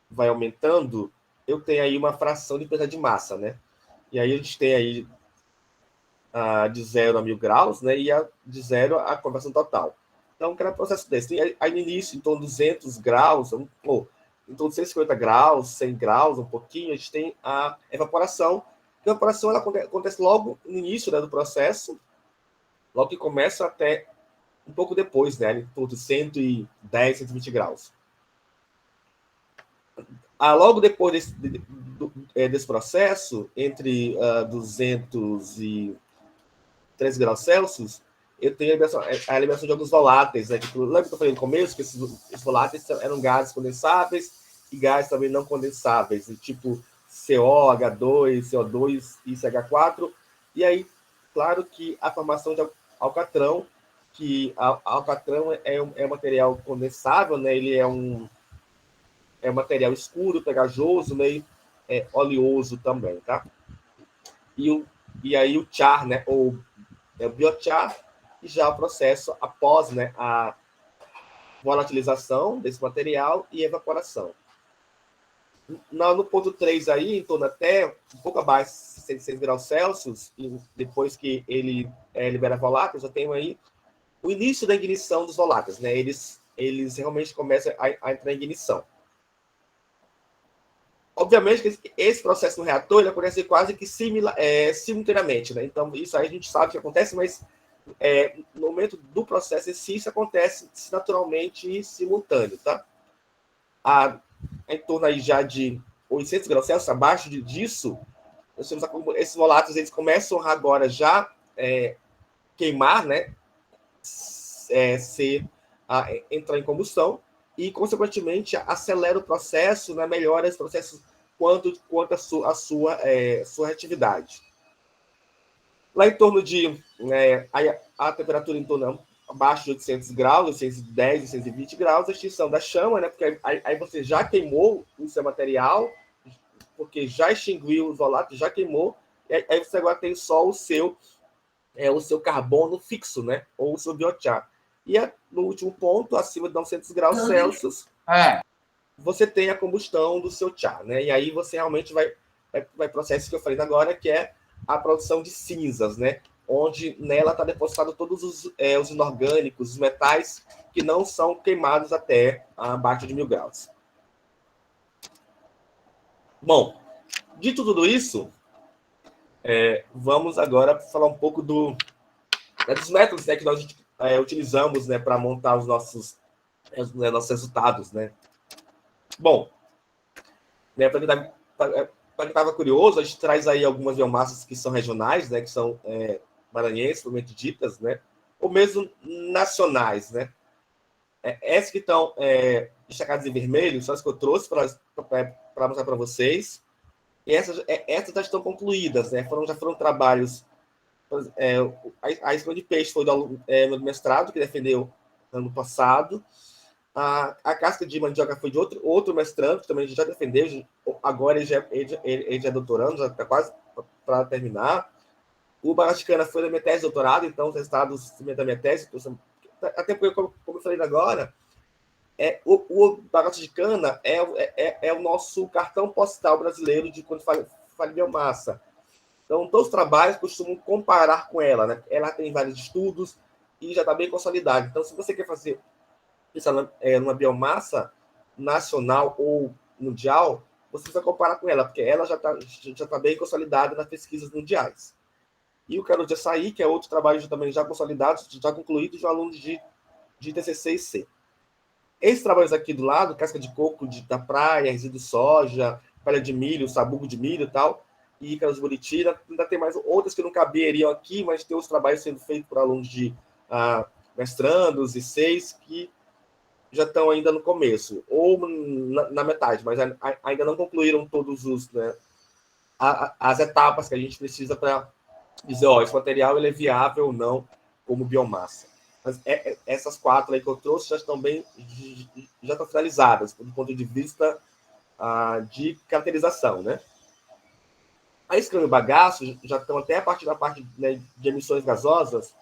vai aumentando, eu tenho aí uma fração de perda de massa, né? E aí a gente tem aí de 0 a 1000 graus, né? E de 0 a conversão total. Então, cada processo desse. Aí no início, em torno de 200 graus, em torno de 150 graus, 100 graus, um pouquinho, a gente tem a evaporação. A evaporação ela acontece logo no início, né, do processo, logo que começa até um pouco depois, né? Em torno de 110, 120 graus. Logo depois desse processo, entre 203 graus Celsius, eu tenho a liberação de alguns voláteis. Né? Lembra que eu falei no começo que esses voláteis eram gases condensáveis e gases também não condensáveis, tipo CO, H2, CO2 e CH4. E aí, claro que a formação de alcatrão, que alcatrão é um material condensável, né? Ele é um material escuro, pegajoso, meio oleoso também, tá? E aí o char, né? Ou o biochar, e já o processo após, né, a volatilização desse material e evaporação. No ponto 3 aí, em torno até um pouco abaixo de 106 graus Celsius, e depois que ele libera voláteis, eu tenho aí o início da ignição dos voláteis, né? Eles realmente começam a entrar em ignição. Obviamente que esse processo no reator ele acontece quase que simultaneamente, né? Então, isso aí a gente sabe que acontece, mas no momento do processo em si, isso acontece naturalmente e simultâneo, tá? Em torno aí já de 800 graus Celsius, abaixo disso, nós temos esses voláteis, eles começam agora já queimar, né? Entrar em combustão e, consequentemente, acelera o processo, né? Melhora esse processo quanto a sua reatividade. Lá em torno de a temperatura em torno abaixo de 800 graus, 810, 820 graus, a extinção da chama, né? Porque aí você já queimou o seu material, porque já extinguiu os voláteis, já queimou, e aí você agora tem só o seu carbono fixo, né? Ou o seu biochar. E no último ponto, acima de 900 graus Celsius, você tem a combustão do seu char, né? E aí você realmente vai processo que eu falei agora, que é a produção de cinzas, né? Onde nela está depositado todos os inorgânicos, os metais que não são queimados até abaixo de 1000 graus. Bom, dito tudo isso, vamos agora falar um pouco dos métodos, né, que nós utilizamos, né, para montar os nossos resultados, né? Bom, né, para quem estava curioso, a gente traz aí algumas biomassas que são regionais, né, que são maranhenses, propriamente ditas, né, ou mesmo nacionais, né. Essas que estão destacadas em vermelho são as que eu trouxe para mostrar para vocês. E essas já estão concluídas, né? Já foram trabalhos. A isca de peixe foi do mestrado, que defendeu ano passado. A casca de mandioca foi de outro mestrando, que também já defendeu. Agora ele já é doutorando, já está quase para terminar. O bagaço de cana foi da minha tese de doutorado, então os resultados da minha tese. Até porque, como eu falei agora, o bagaço de cana é o nosso cartão postal brasileiro de quando fala de biomassa. Então, todos os trabalhos costumam comparar com ela, né? Ela tem vários estudos e já está bem consolidada. Então, se você quer fazer isso numa biomassa nacional ou mundial, você precisa comparar com ela, porque ela já tá bem consolidada nas pesquisas mundiais. E o Canudo de Açaí, que é outro trabalho também já consolidado, já concluído, de um aluno de TCC e C. Esses trabalhos aqui do lado, casca de coco da praia, resíduo de soja, palha de milho, sabugo de milho e tal, e Ícaros Buriti, ainda tem mais outras que não caberiam aqui, mas tem os trabalhos sendo feitos por alunos de mestrandos e seis que já estão ainda no começo, ou na metade, mas ainda não concluíram todos as etapas que a gente precisa para dizer, esse material ele é viável ou não como biomassa. Mas essas 4 aí que eu trouxe já estão finalizadas, do ponto de vista de caracterização, né? A isca e o bagaço já estão até a partir da parte, né, de emissões gasosas,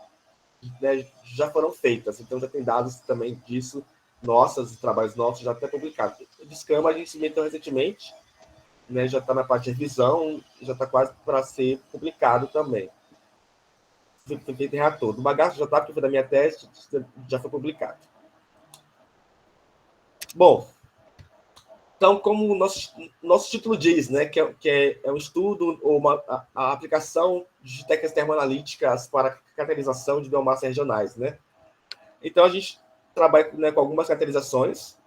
né, já foram feitas, então já tem dados também disso, trabalhos nossos já até publicados. O descama a gente se meteu recentemente, né, já está na parte de revisão, já está quase para ser publicado também. Foi feito em reator. Do bagaço já está, porque foi da minha tese, já foi publicado. Bom, então, como o nosso título diz, né, que é um estudo ou a aplicação de técnicas termoanalíticas para caracterização de biomassas regionais, né? Então, a gente trabalha, né, com algumas caracterizações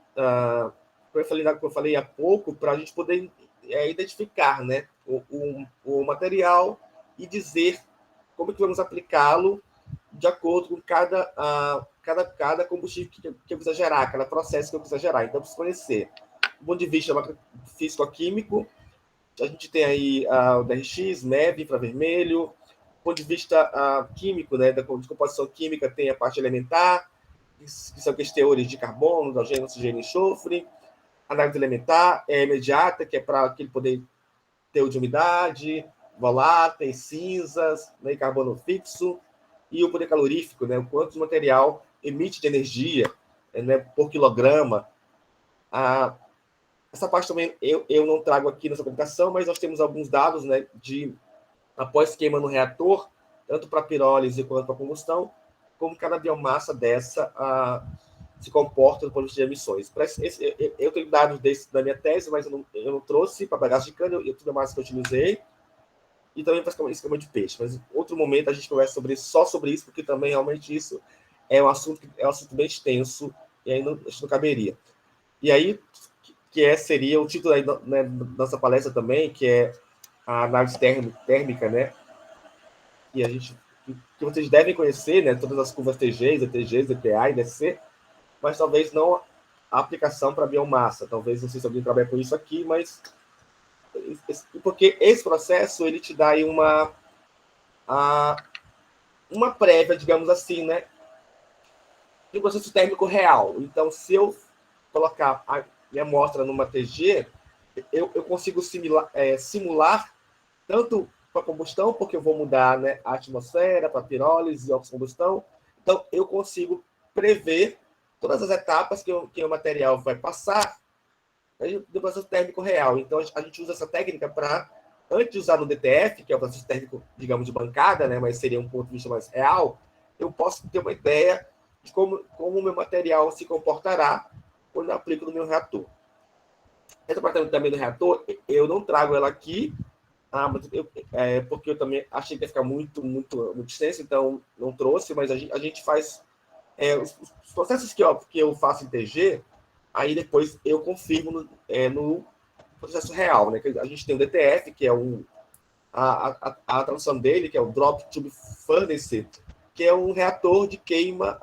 eu falei há pouco, para a gente poder identificar, né, o material e dizer como que vamos aplicá-lo de acordo com cada combustível que eu quiser gerar, cada processo que eu quiser gerar. Então, preciso conhecer. Do ponto de vista físico-químico, a gente tem aí o DRX, MEV, infravermelho. Do ponto de vista químico, né, da descomposição química, tem a parte elementar, que são aqueles teores de carbono, hidrogênio, oxigênio e enxofre. Análise elementar é imediata, que é para aquele poder teor de umidade, voláteis, cinzas, né, e carbono fixo. E o poder calorífico, né, o quanto o material emite de energia, né, por quilograma. Essa parte também eu não trago aqui nessa publicação, mas nós temos alguns dados, né, de após queima no reator, tanto para pirólise quanto para combustão, como cada biomassa dessa se comporta do ponto de vista de emissões. Eu tenho dados desse da minha tese, mas eu não trouxe para bagaço de cana, eu tenho a massa que eu utilizei, e também para esquema de peixe. Mas em outro momento a gente conversa só sobre isso, porque também realmente isso é um assunto bem extenso, e aí não caberia. E aí, seria o título aí, né, da nossa palestra também, que é a análise térmica, né? Que vocês devem conhecer, né? Todas as curvas TGs, ETGs, ETA e DC, mas talvez não a aplicação para biomassa. Talvez não sei se alguém trabalha com isso aqui, mas porque esse processo ele te dá aí uma prévia, digamos assim, né? De um processo térmico real. Então, se eu colocar a minha amostra numa TG, eu consigo simular tanto para combustão, porque eu vou mudar, né, a atmosfera para pirólise e oxocombustão. Então, eu consigo prever todas as etapas que o material vai passar do processo térmico real. Então, a gente usa essa técnica para, antes de usar no DTF, que é o processo térmico, digamos, de bancada, né, mas seria um ponto de vista mais real, eu posso ter uma ideia de como o meu material se comportará quando eu aplico no meu reator. Essa parte também do reator, eu não trago ela aqui, porque eu também achei que ia ficar muito extenso, então não trouxe, mas a gente faz os processos que eu faço em TG, aí depois eu confirmo no processo real, né? A gente tem o DTF, que é a tradução dele, que é o Drop Tube Furnace, que é um reator de queima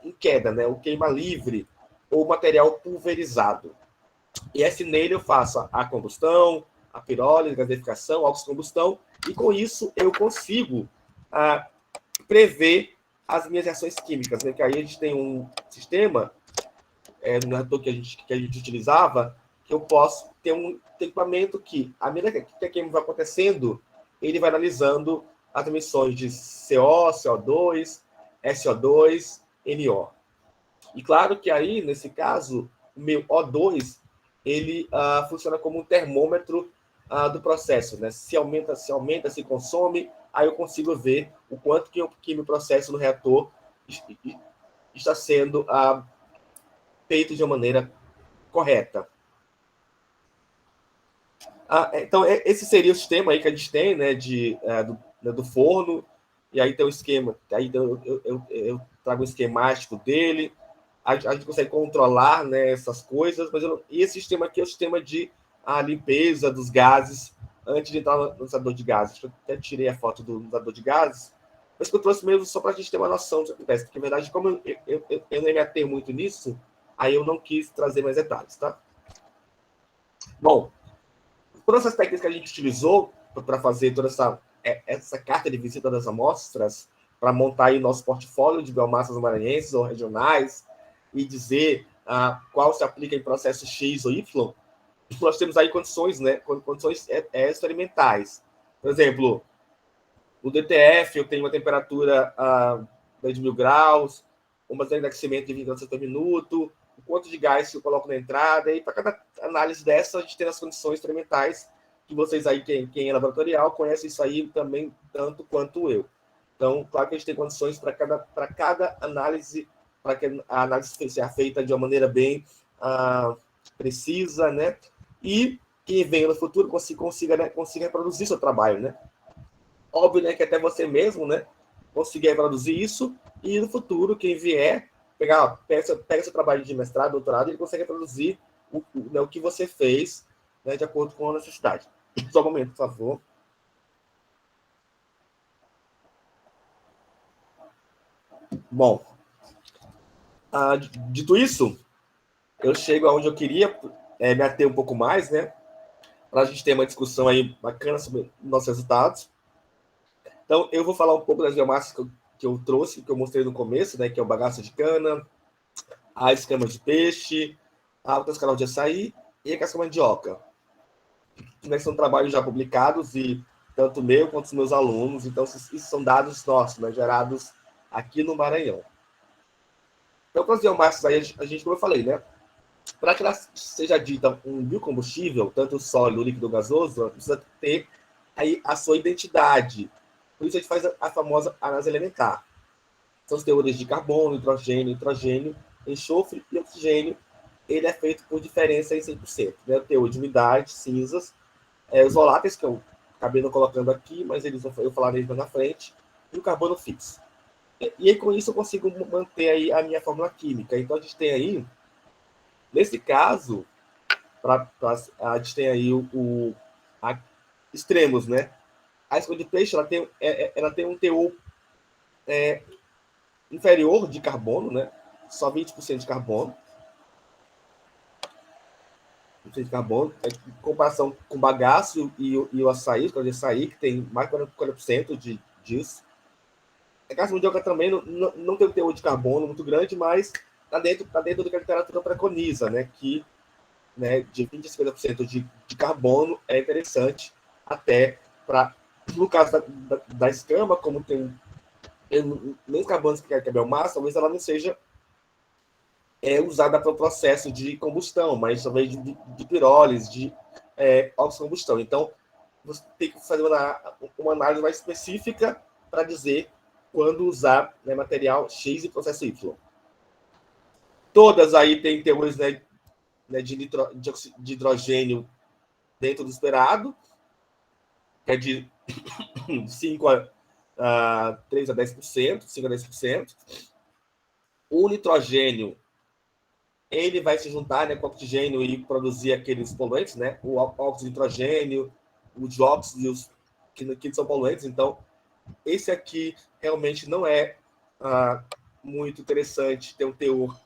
em queda, né? O queima livre, ou material pulverizado. E nele eu faço a combustão, a pirólise, a gasificação, a oxocombustão, e com isso eu consigo prever as minhas reações químicas, né? Que aí a gente tem um sistema no reator que a gente utilizava, que eu posso ter um equipamento que, à medida que a queima vai acontecendo, ele vai analisando as emissões de CO, CO2, SO2, NO. E claro que aí, nesse caso, o meu O2, ele funciona como um termômetro do processo, né? Se aumenta, se consome, aí eu consigo ver o quanto que meu processo no reator está sendo feito de uma maneira correta. Então, esse seria o sistema aí que a gente tem, né, do forno, e aí tem o esquema, aí eu trago o esquemático dele, a gente consegue controlar, né, essas coisas, e esse sistema aqui é o sistema de limpeza dos gases antes de entrar no lançador de gases. Eu até tirei a foto do lançador de gases, mas que eu trouxe mesmo só para a gente ter uma noção do que acontece, porque, na verdade, como eu não me atenho muito nisso, aí eu não quis trazer mais detalhes, tá? Bom, todas essas técnicas que a gente utilizou para fazer toda essa carta de visita das amostras, para montar aí o nosso portfólio de biomassas maranhenses ou regionais, e dizer qual se aplica em processo X ou Y, nós temos aí condições, né, condições experimentais. Por exemplo, no DTF eu tenho uma temperatura de 1000 graus, uma taxa de aquecimento de 20 graus por minuto, o quanto de gás que eu coloco na entrada, e para cada análise dessa, a gente tem as condições experimentais, que vocês aí, quem é laboratorial, conhece isso aí também tanto quanto eu. Então, claro que a gente tem condições para cada análise, para que a análise seja feita de uma maneira bem precisa, né? E quem venha no futuro consiga reproduzir seu trabalho, né? Óbvio, né, que até você mesmo, né, conseguir reproduzir isso, e no futuro, quem vier, pega seu trabalho de mestrado, doutorado, ele consegue reproduzir o que você fez, né, de acordo com a necessidade. Só um momento, por favor. Bom, dito isso, eu chego aonde eu queria me ater um pouco mais, né? Para a gente ter uma discussão aí bacana sobre nossos resultados. Então, eu vou falar um pouco das biomassas que eu trouxe, que eu mostrei no começo, né? Que é o bagaço de cana, a escama de peixe, a altas canal de açaí e a casca de mandioca. Né, são trabalhos já publicados, e tanto meu quanto os meus alunos. Então, isso são dados nossos, né, gerados aqui no Maranhão. Então, para as biomassas, aí, a gente, como eu falei, né, para que ela seja dita um biocombustível, tanto sólido, líquido ou gasoso, ela precisa ter aí a sua identidade. Por isso a gente faz a famosa análise elementar. São os teores de carbono, nitrogênio, enxofre e oxigênio. Ele é feito por diferença em 100%. Né? O teor de umidade, cinzas, os voláteis, que eu acabei não colocando aqui, mas eu falarei mais na frente, e o carbono fixo. E aí, com isso, eu consigo manter aí a minha fórmula química. Então, a gente tem aí, nesse caso, a gente tem aí extremos, né? A escama de peixe, ela tem um teor inferior de carbono, né? Só 20% de carbono. De carbono, em comparação com o bagaço e o açaí, o açaí, que tem mais de 40% disso. A casca de mandioca também não tem um teor de carbono muito grande, mas está dentro do que a literatura preconiza, né? Que, né, de 20% a 50% de carbono é interessante até para, no caso da escama, como tem menos carbono que a biomassa, talvez ela não seja usada para o processo de combustão, mas talvez de pirólise, de oxocombustão. Então, você tem que fazer uma análise mais específica para dizer quando usar, né, material X e processo Y. Todas aí têm teores, né, de hidrogênio dentro do esperado, que é de 5 a 3 a 10%, 5 a 10%. O nitrogênio, ele vai se juntar, né, com o oxigênio e produzir aqueles poluentes, né? O óxido de nitrogênio, os dióxidos, que são poluentes. Então, esse aqui realmente não é muito interessante, tem um teor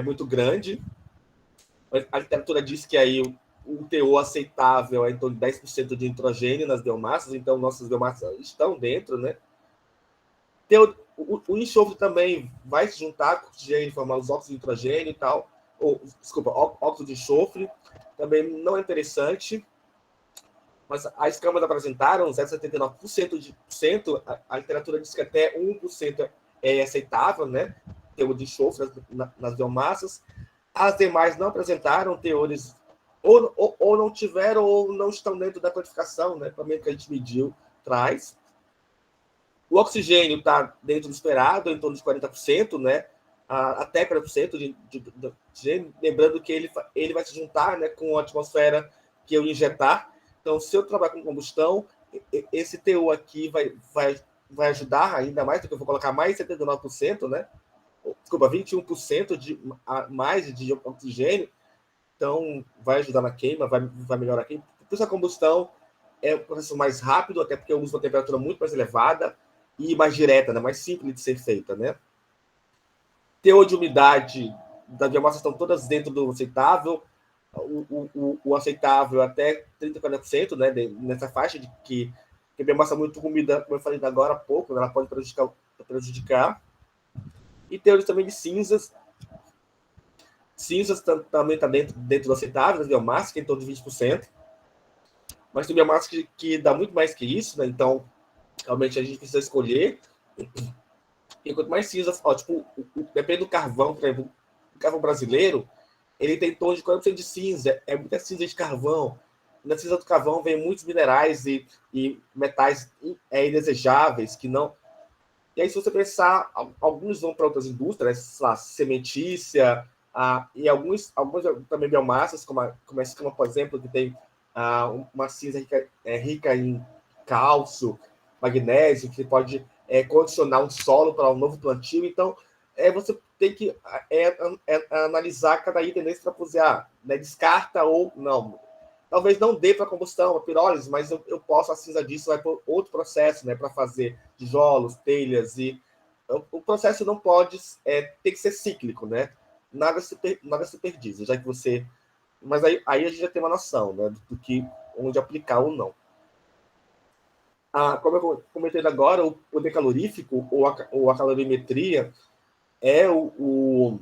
muito grande. A literatura diz que aí o teor aceitável é em torno de 10% de nitrogênio nas biomassas, então nossas biomassas estão dentro, né? O enxofre também vai se juntar com o oxigênio, formar os óxidos de nitrogênio e tal. Óxido de enxofre também não é interessante. Mas as câmaras apresentaram 0,79%. A literatura diz que até 1% é aceitável, né? Teor de enxofre nas biomassas. As demais não apresentaram teores, ou não tiveram, ou não estão dentro da quantificação, né? Também que a gente mediu, traz. O oxigênio está dentro do esperado, em torno de 40%, né? Até 40% de oxigênio. Lembrando que ele vai se juntar, né, com a atmosfera que eu injetar. Então, se eu trabalhar com combustão, esse teor aqui vai ajudar ainda mais, porque eu vou colocar mais 79%, né? Desculpa, 21% mais de oxigênio. Então, vai ajudar na queima, vai melhorar a queima. Por isso, a combustão é um processo mais rápido, até porque eu uso uma temperatura muito mais elevada e mais direta, né? Mais simples de ser feita, né? Teor de umidade das biomassas estão todas dentro do aceitável. O aceitável até 30%, 40%, né, nessa faixa de que a biomassa muito úmida, como eu falei agora há pouco, ela pode prejudicar. E teores também de cinzas. Cinzas também está dentro do aceitável, das biomassas, que é em torno de 20%. Mas tem biomassa que dá muito mais que isso, né? Então, realmente, a gente precisa escolher. E quanto mais cinzas, depende do carvão, por exemplo, o carvão brasileiro, ele tem em torno de 40% de cinza, é muita cinza de carvão. Na cinza do carvão vem muitos minerais e metais indesejáveis que não. E aí, se você pensar, alguns vão para outras indústrias, sei lá, cementícia, e algumas também biomassas, como a escama, por exemplo, que tem uma cinza rica em cálcio, magnésio, que pode condicionar um solo para um novo plantio. Então, você tem que analisar cada item desse para poder, né, descarta ou não. Talvez não dê para combustão, a pirólise, mas eu posso, a cinza disso vai por outro processo, né, para fazer tijolos, telhas, e o processo não pode, tem que ser cíclico, né? Nada se perdiz, já que você... Mas aí a gente já tem uma noção, né, do que, onde aplicar ou não. Como eu comentei agora, o poder calorífico ou a calorimetria é o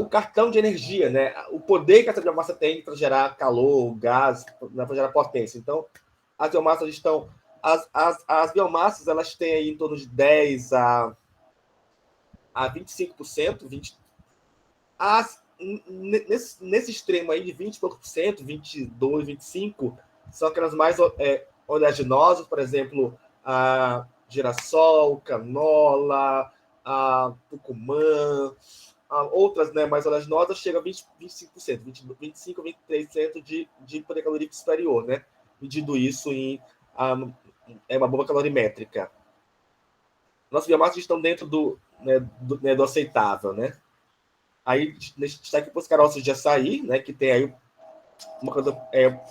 cartão de energia, né? O poder que essa biomassa tem para gerar calor, gás, né, para gerar potência. Então, as biomassas estão... As biomassas, elas têm aí em torno de 10 a 25%, nesse extremo aí de 20 e pouco por cento, 22, 25%, são aquelas mais oleaginosas, por exemplo, a girassol, canola, a tucumã, outras, né, mais oleaginosas chegam a 25%, 25, 23% de poder calorífico superior, né? Medindo isso em uma bomba calorimétrica. Nossas biomassas estão dentro do aceitável, né? Aí, destaque para os caroços de açaí, né, que tem aí uma coisa,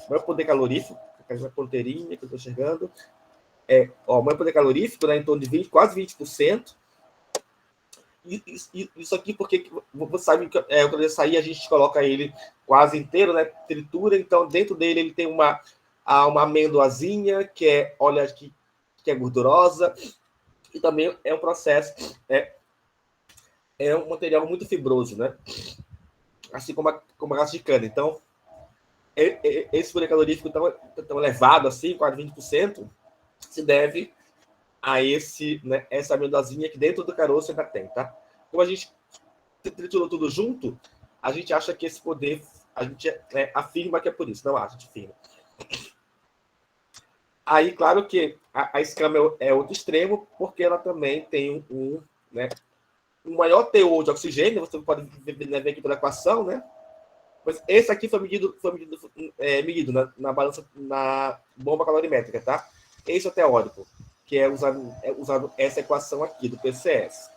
maior poder calorífico, aquela ponteirinha que eu estou enxergando, maior poder calorífico, né, em torno de 20, quase 20%. Isso aqui porque você sabe que o caroço de açaí a gente coloca ele quase inteiro, né, tritura, então dentro dele ele tem uma amêndoazinha, que é, olha, que é gordurosa, e também é um processo, é um material muito fibroso, né? Assim como a raça de cana. Então, esse poder calorífico tão elevado, assim, quase 20%, se deve a essa amendoazinha que dentro do caroço ainda tem, tá? Como a gente triturou tudo junto, a gente acha que esse poder, a gente afirma que é por isso. Não acha, a gente afirma. Aí, claro que a escama é outro extremo, porque ela também tem um maior teor de oxigênio, você pode ver aqui pela equação, né? Mas esse aqui foi medido na balança, na bomba calorimétrica, tá? Esse é o teórico, que é usado essa equação aqui do PCS.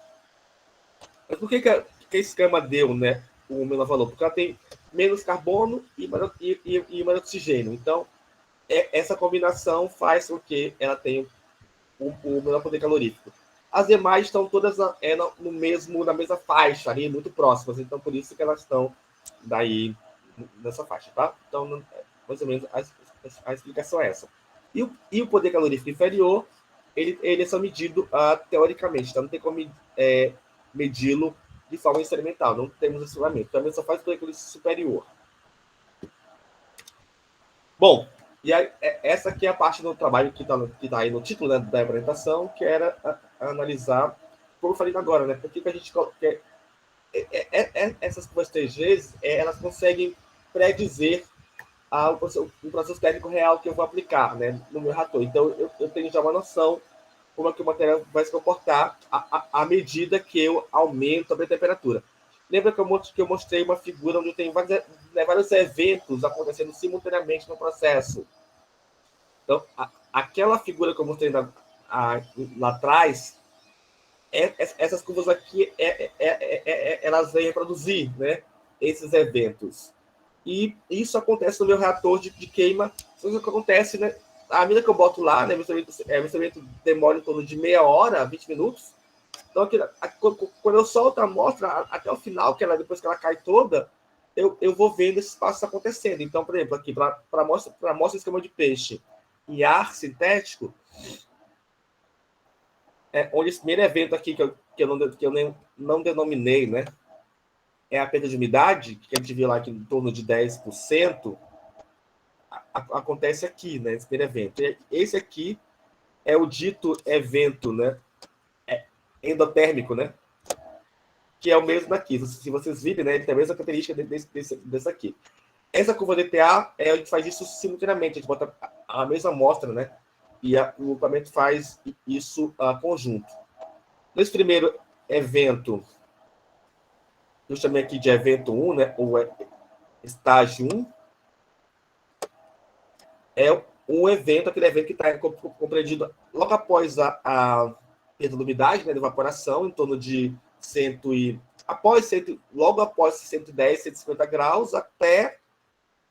Mas por que a escama deu, né? O menor valor? Porque ela tem menos carbono e mais oxigênio. Então, essa combinação faz com que ela tenha o menor poder calorífico. As demais estão todas na mesma faixa, ali, muito próximas. Então, por isso que elas estão daí nessa faixa, tá? Então, mais ou menos, a explicação é essa. E o poder calorífico inferior, ele é só medido teoricamente, tá? Não tem como medi-lo de forma experimental, não temos esse fundamento. Também só faz o poder calorífico superior. Bom, e aí, essa aqui é a parte do trabalho que está aí no título, né, da apresentação, que era analisar, como eu falei agora, né, por que a gente quer... essas curvas TGs, elas conseguem predizer o processo técnico real que eu vou aplicar, né, no meu reator. Então, eu tenho já uma noção como é que o material vai se comportar à medida que eu aumento a temperatura. Lembra que eu mostrei uma figura onde tem vários eventos acontecendo simultaneamente no processo? Então, aquela figura que eu mostrei lá atrás, essas curvas aqui, elas vêm reproduzir, né, esses eventos. E isso acontece no meu reator de queima. Isso acontece, né? À medida que eu boto lá, né, meu instrumento demora em torno de meia hora, 20 minutos. Então, aqui, quando eu solto a amostra, até o final, depois que ela cai toda, eu vou vendo esses passos acontecendo. Então, por exemplo, aqui, para amostra esquema de peixe e ar sintético, onde esse primeiro evento aqui, que eu não denominei, né, é a perda de umidade, que a gente viu lá aqui em torno de 10%, acontece aqui, né, esse primeiro evento. E esse aqui é o dito evento, né, endotérmico, né, que é o mesmo daqui. Se vocês virem, né, ele tem a mesma característica desse aqui. Essa curva DTA, a gente faz isso simultaneamente, a gente bota a mesma amostra, né, e o equipamento faz isso conjunto. Nesse primeiro evento, eu chamei aqui de evento 1, né, ou estágio 1, é um evento, aquele evento que está compreendido logo após perda de umidade, né, de evaporação, em torno de logo após 110, 150 graus, até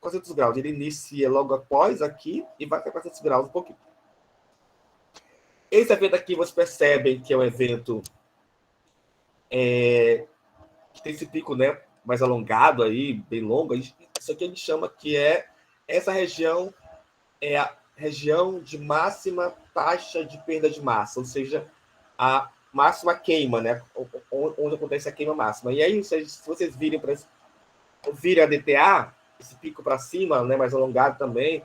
400 graus. Ele inicia logo após aqui e vai até 400 graus um pouquinho. Esse evento aqui, vocês percebem que é um evento que tem esse pico, né, mais alongado aí, bem longo. Isso aqui a gente chama que essa região é a região de máxima taxa de perda de massa, ou seja, a máxima queima, né, onde acontece a queima máxima. E aí, se vocês virem a DTA, esse pico para cima, né, mais alongado também,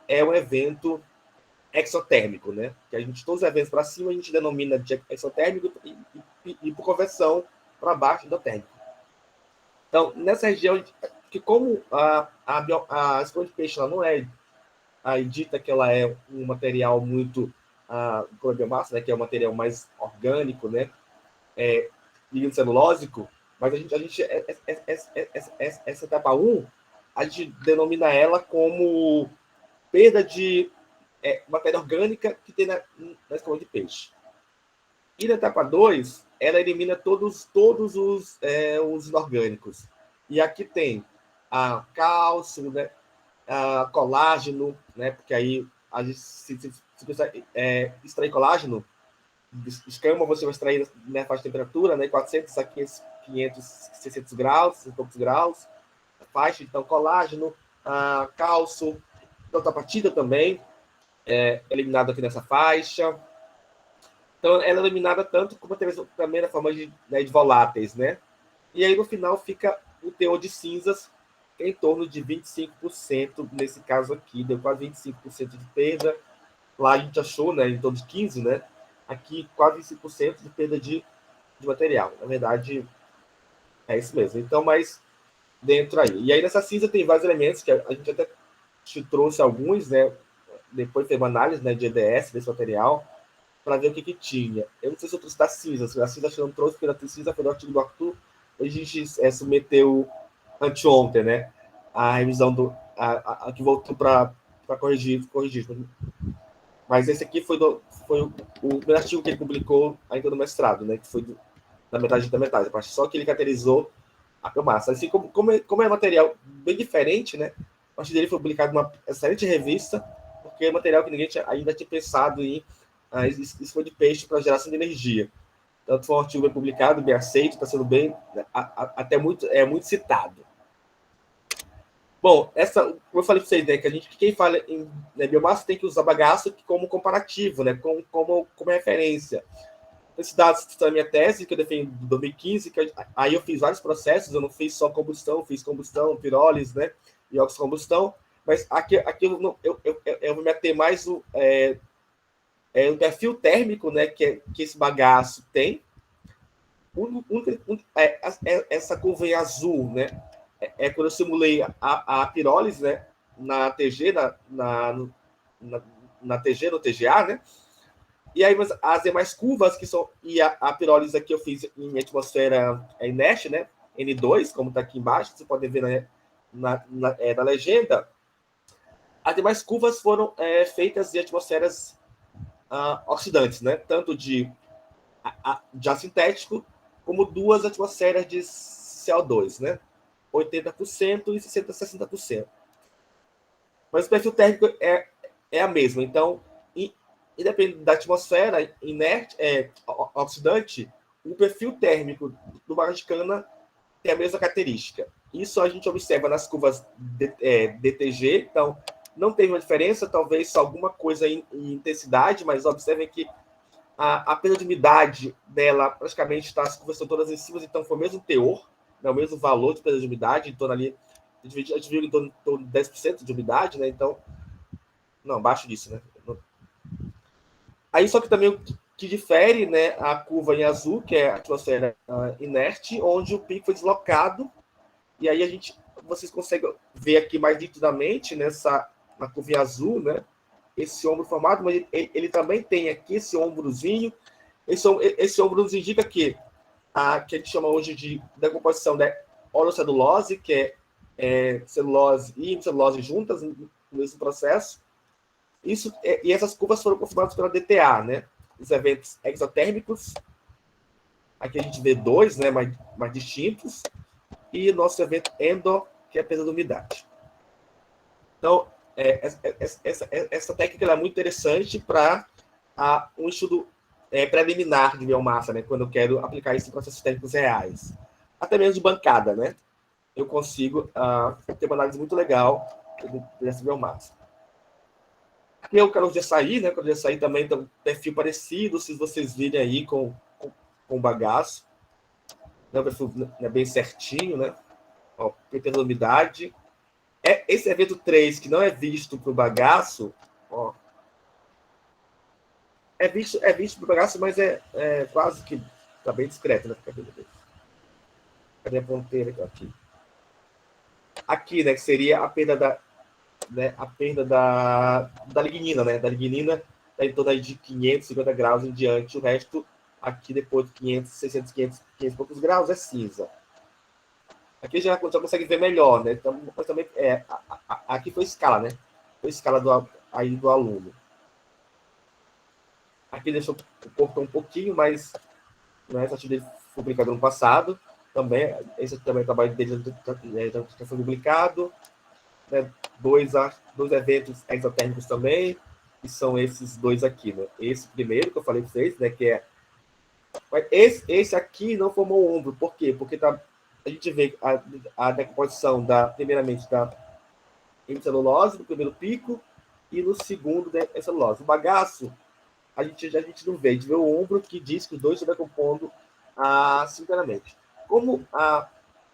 é um evento exotérmico, né? Que a gente, todos os eventos para cima, a gente denomina de exotérmico e por conversão para baixo, endotérmico. Então, nessa região, que como a esponja de peixe ela não é dita que ela é um material muito como a biomassa, né? Que é um material mais orgânico, né? Ligando celulósico, mas a gente essa etapa 1, a gente denomina ela como perda de matéria orgânica que tem na escova de peixe. E na etapa 2, ela elimina todos os inorgânicos. E aqui tem cálcio, né, colágeno, né, porque aí a gente, se extrair colágeno, escama você vai extrair na faixa de temperatura, né, 400 a 500, 600 graus, 600 e poucos graus, faixa, então colágeno, cálcio, contrapartida também, eliminado aqui nessa faixa. Então, ela é eliminada tanto como também na forma de voláteis, né? E aí, no final, fica o teor de cinzas, que é em torno de 25%, nesse caso aqui, deu quase 25% de perda. Lá a gente achou, né, em torno de 15%, né? Aqui, quase 25% de perda de material. Na verdade, é isso mesmo. Então, mas dentro aí. E aí, nessa cinza tem vários elementos, que a gente até te trouxe alguns, né? Depois teve uma análise, né, de EDS desse material, para ver o que tinha. Eu não sei se eu trouxe da cinza. A cinza acho que não trouxe, porque a cinza foi do artigo do Arthur. A gente submeteu anteontem, né? A revisão a que voltou para corrigir. Mas esse aqui foi o primeiro artigo que ele publicou ainda no mestrado, né? Que foi da metade, a parte só que ele caracterizou a biomassa. Assim, como é material bem diferente, né? A partir dele foi publicado uma excelente revista, porque é material que ninguém ainda tinha pensado em escova de peixe para geração de energia. Então, foi um artigo bem publicado, bem aceito, está sendo bem, até muito citado. Bom, como eu falei para vocês, né, que quem fala em biomassa tem que usar bagaço como comparativo, né, como referência. Esses dados estão na minha tese, que eu defendo em 2015, aí eu fiz vários processos, eu não fiz só combustão, fiz combustão, pirólise, né, e oxocombustão, mas aqui eu vou me ater mais o perfil térmico, né, que esse bagaço tem. Essa curva em azul, né, quando eu simulei a pirólise, né, na TG, na TG, no TGA, né, e aí as demais curvas, que são, e a pirólise aqui eu fiz em atmosfera inerte, né, N2, como está aqui embaixo, você pode ver, né, na legenda. As demais curvas foram feitas em atmosferas oxidantes, né, tanto de assintético, como 2 atmosferas de CO2, né, 80% e 60%. Mas o perfil térmico é a mesma. Então, independente da atmosfera inerte, oxidante, o perfil térmico do bagaço de cana tem a mesma característica. Isso a gente observa nas curvas DTG. Então, não teve uma diferença, talvez só alguma coisa em intensidade, mas observem que a perda de umidade dela praticamente está, as curvas estão todas em cima, então foi o mesmo teor, né, o mesmo valor de perda de umidade, em torno ali, a gente viu em torno de 10% de umidade, né? Então, não, abaixo disso, né? Aí, só que também o que difere, né, a curva em azul, que é a atmosfera inerte, onde o pico foi deslocado, e aí vocês conseguem ver aqui mais nitidamente na curva em azul, né? Esse ombro formado, mas ele também tem aqui esse ombrozinho. Esse ombro nos indica que a gente chama hoje de decomposição da orocelulose, que é celulose e hemicelulose juntas no mesmo processo. E essas curvas foram confirmadas pela DTA, né? os eventos exotérmicos. Aqui a gente vê dois, né, mais distintos. E nosso evento endo, que é a perda de umidade. Então, essa técnica é muito interessante para um estudo preliminar de biomassa, né, quando eu quero aplicar isso em processos técnicos reais. Até mesmo de bancada, né? Eu consigo ter uma análise muito legal dessa biomassa. Aqui é o calor de açaí, né? O calor de açaí também tem um perfil parecido, se vocês virem aí com o bagaço. Né? O perfil é bem certinho, né? Ó, perda da umidade. Esse evento 3, que não é visto para o bagaço, ó, é visto para o bagaço, mas é quase que está bem discreto, né? Cadê a ponteira aqui? Aqui, né? Que seria a perda da lignina, né? Da lignina está em torno de 550 graus em diante. O resto, aqui depois de 500, 600, 500 e poucos graus, é cinza. Aqui já consegue ver melhor, né? Então, mas também, aqui foi escala, né? Foi escala do aluno. Aqui deixou cortou um pouquinho, mas essa atividade foi publicada no passado. Também, esse também trabalho dele já foi publicado. Né? Dois eventos exotérmicos também, que são esses dois aqui, né? Esse primeiro que eu falei para vocês, né? Que é esse aqui não formou ombro. Por quê? Porque a gente vê a decomposição primeiramente da hemicelulose no primeiro pico e no segundo da celulose. O bagaço a gente não vê, a gente vê o ombro que diz que os dois estão decompondo simultaneamente. Como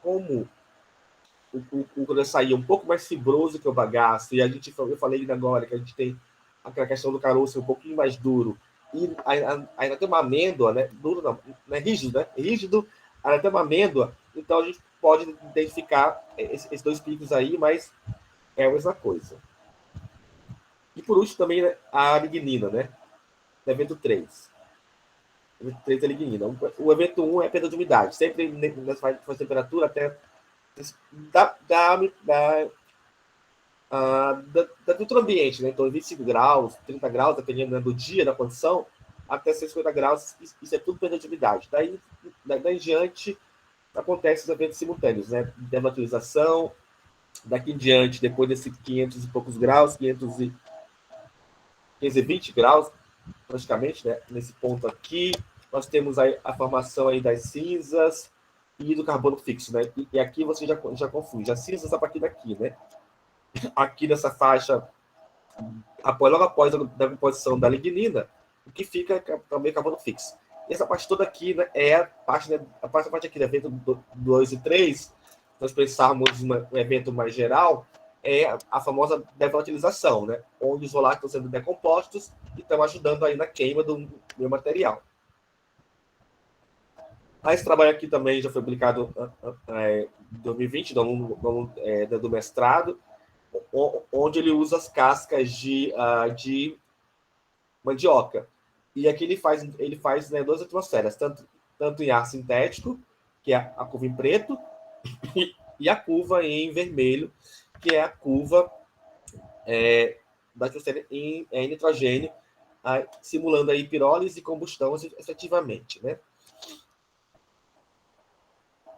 o açaí é um pouco mais fibroso que o bagaço, e eu falei agora que a gente tem aquela questão do caroço um pouquinho mais duro, e ainda tem uma amêndoa, né? Duro não é rígido, né? Rígido, ainda tem uma amêndoa, então a gente pode identificar esses dois picos aí, mas é a mesma coisa. E por último também a lignina, né? No evento 3. O evento 3 é a lignina. O evento 1 é a perda de umidade. Sempre nessa faixa de temperatura até do ambiente, né? Então, 25 graus, 30 graus, dependendo, né, do dia, da condição, até 150 graus, isso é tudo perda de umidade. Daí em diante, acontecem os eventos simultâneos, né? Dermatolização, daqui em diante, depois desses 500 e poucos graus, 520 graus, praticamente, né? Nesse ponto aqui, nós temos a formação aí das cinzas e do carbono fixo, né? E aqui você já confunde. As cinzas a partir daqui, né? Aqui nessa faixa, logo após a decomposição da lignina, o que fica também carbono fixo. E essa parte toda aqui, né, é a parte aqui do evento 2 e 3, nós pensarmos um evento mais geral, é a famosa devolatilização, né? Onde os voláteis estão sendo decompostos e estão ajudando aí na queima do meu material. Esse trabalho aqui também já foi publicado em 2020, do mestrado, onde ele usa as cascas de mandioca. E aqui ele faz né, 2 atmosferas, tanto em ar sintético, que é a curva em preto, e a curva em vermelho, que é a curva da atmosfera em nitrogênio, simulando aí pirólise e combustão efetivamente, né?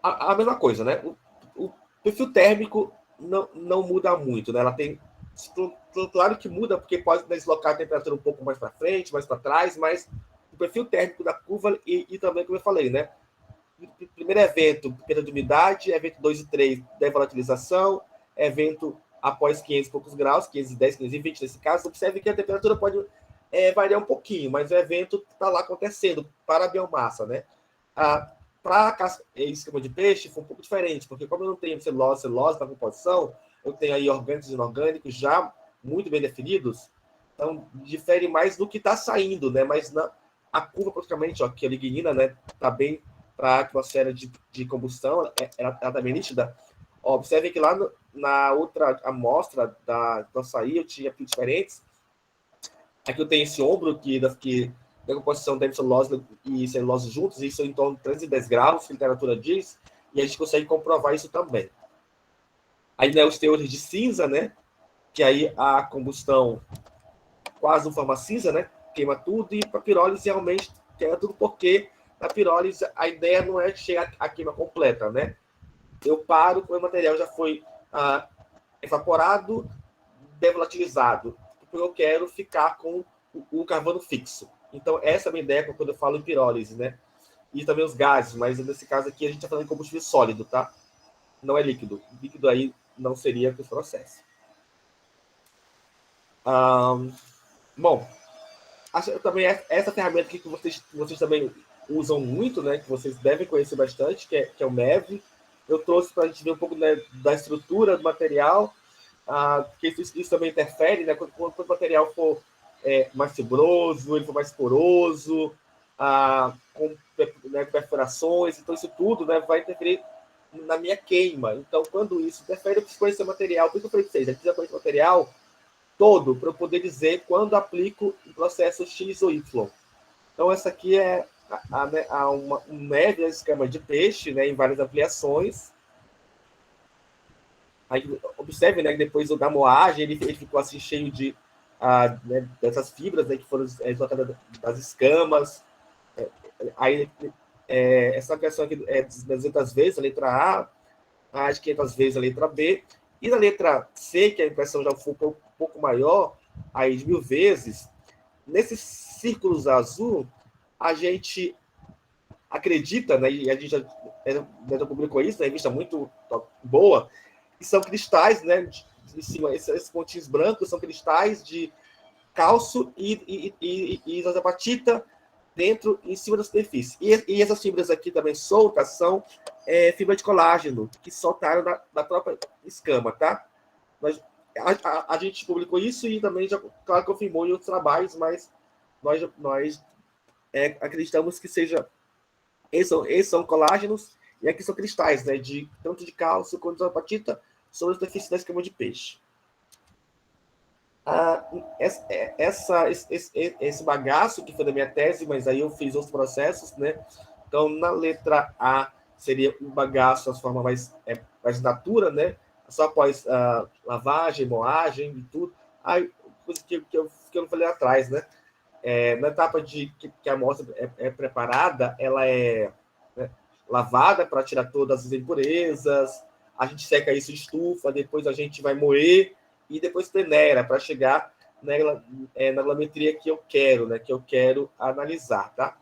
A mesma coisa, né? O perfil térmico não muda muito, né? Ela tem, claro que muda, porque pode deslocar a temperatura um pouco mais para frente, mais para trás, mas o perfil térmico da curva e também, como eu falei, né? Primeiro evento, perda de umidade, evento 2 e 3, devolatilização, evento após 500 e poucos graus, 510, 520 nesse caso. Observe que a temperatura pode variar um pouquinho, mas o evento está lá acontecendo para a biomassa, né? Para esquema de peixe foi um pouco diferente, porque como eu não tenho celulose na composição, eu tenho aí orgânicos e inorgânicos já muito bem definidos, então difere mais do que está saindo, né? Mas a curva praticamente, ó, que a lignina, né, está bem para a atmosfera de combustão, ela está bem nítida. Ó, observe que lá na outra amostra do açaí eu tinha picos diferentes. Aqui eu tenho esse ombro que da composição da celulose e celulose juntos, isso é em torno de 310 graus, que a literatura diz, e a gente consegue comprovar isso também. Aí, né, os teores de cinza, né, que aí a combustão quase não forma cinza, né, queima tudo, e para a pirólise realmente queima tudo, porque na pirólise a ideia não é chegar à queima completa, né? Eu paro quando o material já foi evaporado, devolatilizado, porque eu quero ficar com o carbono fixo. Então, essa é a minha ideia quando eu falo em pirólise, né? E também os gases, mas nesse caso aqui a gente está falando de combustível sólido, tá? Não é líquido. Líquido aí não seria esse processo. Bom, acho também essa ferramenta aqui que vocês também usam muito, né? Que vocês devem conhecer bastante, que é o MEV. Eu trouxe para a gente ver um pouco, né, da estrutura do material, porque isso também interfere, né? Quando o material for mais fibroso, ele for mais poroso, com, né, perfurações, então isso tudo, né, vai interferir na minha queima. Então, quando isso interfere, eu preciso conhecer o material. Por isso eu falei para vocês, eu preciso conhecer o material todo para eu poder dizer quando aplico o processo X ou Y. Então, essa aqui é um médio esquema de peixe, né, em várias ampliações. Aí, observe, né, que depois da moagem ele ficou assim cheio de né, dessas fibras, né, que foram exaltadas das escamas. Aí essa ampliação aqui é 200 vezes a letra A, de 500 vezes a letra B. E na letra C, que a impressão já foi um pouco maior, aí de 1000 vezes, nesses círculos azul, a gente acredita, né, e a gente já publicou isso, né, revista muito boa, que são cristais, né, em cima, esses pontinhos brancos são cristais de cálcio e isopatita dentro, em cima da superfície. E essas fibras aqui também soltas são fibra de colágeno, que soltaram da própria escama, tá? A gente publicou isso e também já, claro, confirmou em outros trabalhos, mas nós acreditamos que esses são colágenos, e aqui são cristais, né, tanto de cálcio quanto de isopatita, sobre a superfície da escama de peixe. Esse bagaço que foi da minha tese, mas aí eu fiz outros processos, né? Então, na letra A seria o bagaço, as formas mais natura, né? Só após lavagem, moagem e tudo. Aí, coisa que eu não falei atrás, né? Na etapa que a amostra é preparada, ela é, né, lavada para tirar todas as impurezas, a gente seca isso em estufa, depois a gente vai moer e depois peneira para chegar na granulometria que eu quero, né, que eu quero analisar, tá?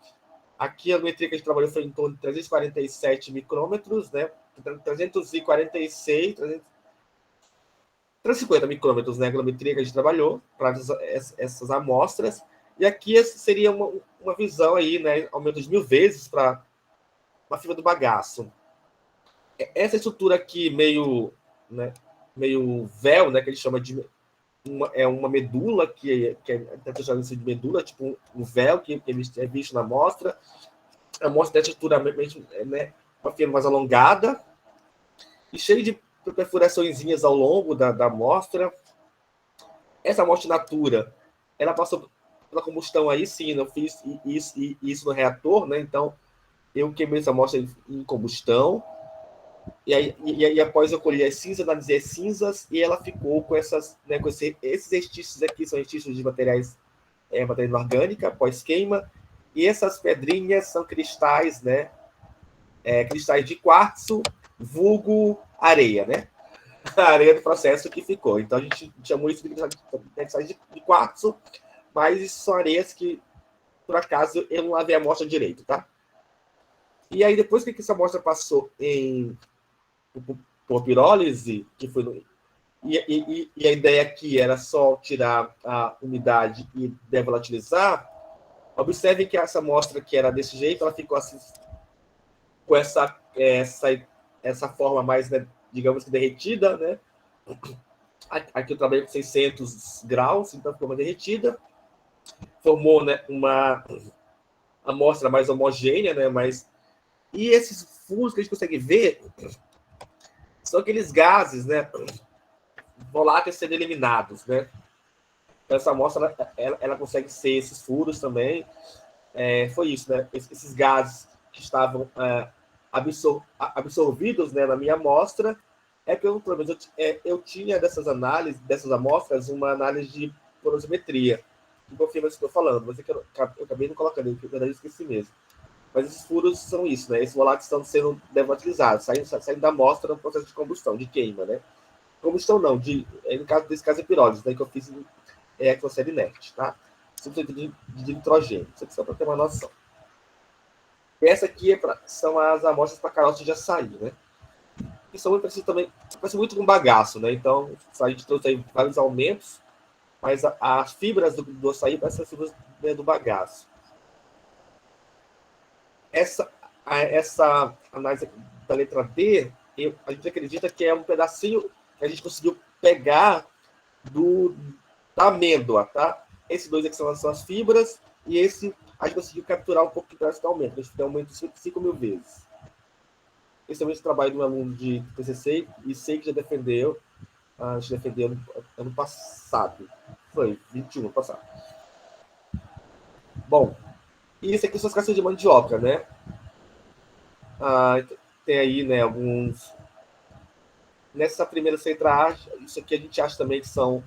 Aqui a granulometria que a gente trabalhou foi em torno de 347 micrômetros, né? 346, 350 micrômetros, né? A granulometria que a gente trabalhou para essas amostras. E aqui seria uma visão aí, né? Aumento de 1000 vezes para a fibra do bagaço. Essa estrutura aqui meio, né, meio véu, né, que ele chama de uma medula, que é de medula, tipo um véu que é visto na amostra. A amostra tem estrutura, né, uma fibra mais alongada e cheia de perfuraçõezinhas ao longo da amostra. Essa amostra natura, ela passou pela combustão aí, sim, eu fiz isso no reator, né, então eu queimei essa amostra em combustão. E aí após eu colhi as cinzas, analisei as cinzas, e ela ficou com né, com esses restícios aqui, são restícios de matéria orgânica, pós-queima, e essas pedrinhas são cristais, né, cristais de quartzo, vulgo areia, né, a areia do processo que ficou. Então a gente chamou isso de cristais de quartzo, mas isso são areias que, por acaso, eu não lavei a amostra direito, tá? E aí depois que essa amostra passou por pirólise, que foi e a ideia aqui era só tirar a umidade e devolatilizar, observe que essa amostra que era desse jeito, ela ficou assim, com essa forma mais, né, digamos que derretida, né? Aqui eu trabalhei com 600 graus, então ficou mais derretida. Formou, né, uma amostra mais homogênea, né? E esses furos que a gente consegue ver são aqueles gases, né, voláteis sendo eliminados, né? Então, essa amostra ela consegue ser esses furos também. Foi isso, né? Esses gases que estavam absorvidos, né, na minha amostra, que pelo menos eu tinha dessas análises, dessas amostras, uma análise de porosimetria. que confirma isso que eu estou falando. Mas eu acabei não colocando, na verdade eu esqueci mesmo. Mas esses furos são isso, né? Esses voláteis estão sendo devolatizados, saindo da amostra no processo de combustão, de queima, né? Combustão não, desse caso é pirólise, né? Que eu fiz em atmosfera inerte, tá? Substituto de nitrogênio, isso aqui só para ter uma noção. E essa aqui são as amostras para caroço de açaí, né? Que são muito parecidas também, parece muito com bagaço, né? Então, a gente trouxe aí vários aumentos, mas as fibras do açaí parecem as fibras do bagaço. Essa análise da letra D, a gente acredita que é um pedacinho que a gente conseguiu pegar da amêndoa, tá? Esses dois aqui são as fibras, e esse a gente conseguiu capturar um pouco de pedaço do aumento. A gente tem um aumento de 5 mil vezes. Esse é o trabalho de um aluno de TCC, e sei que já defendeu, a gente defendeu ano passado. Foi, 21, ano passado. Bom, e esse aqui são as caixas de mandioca, né? Tem aí, né, alguns... Nessa primeira letra A, isso aqui a gente acha também que são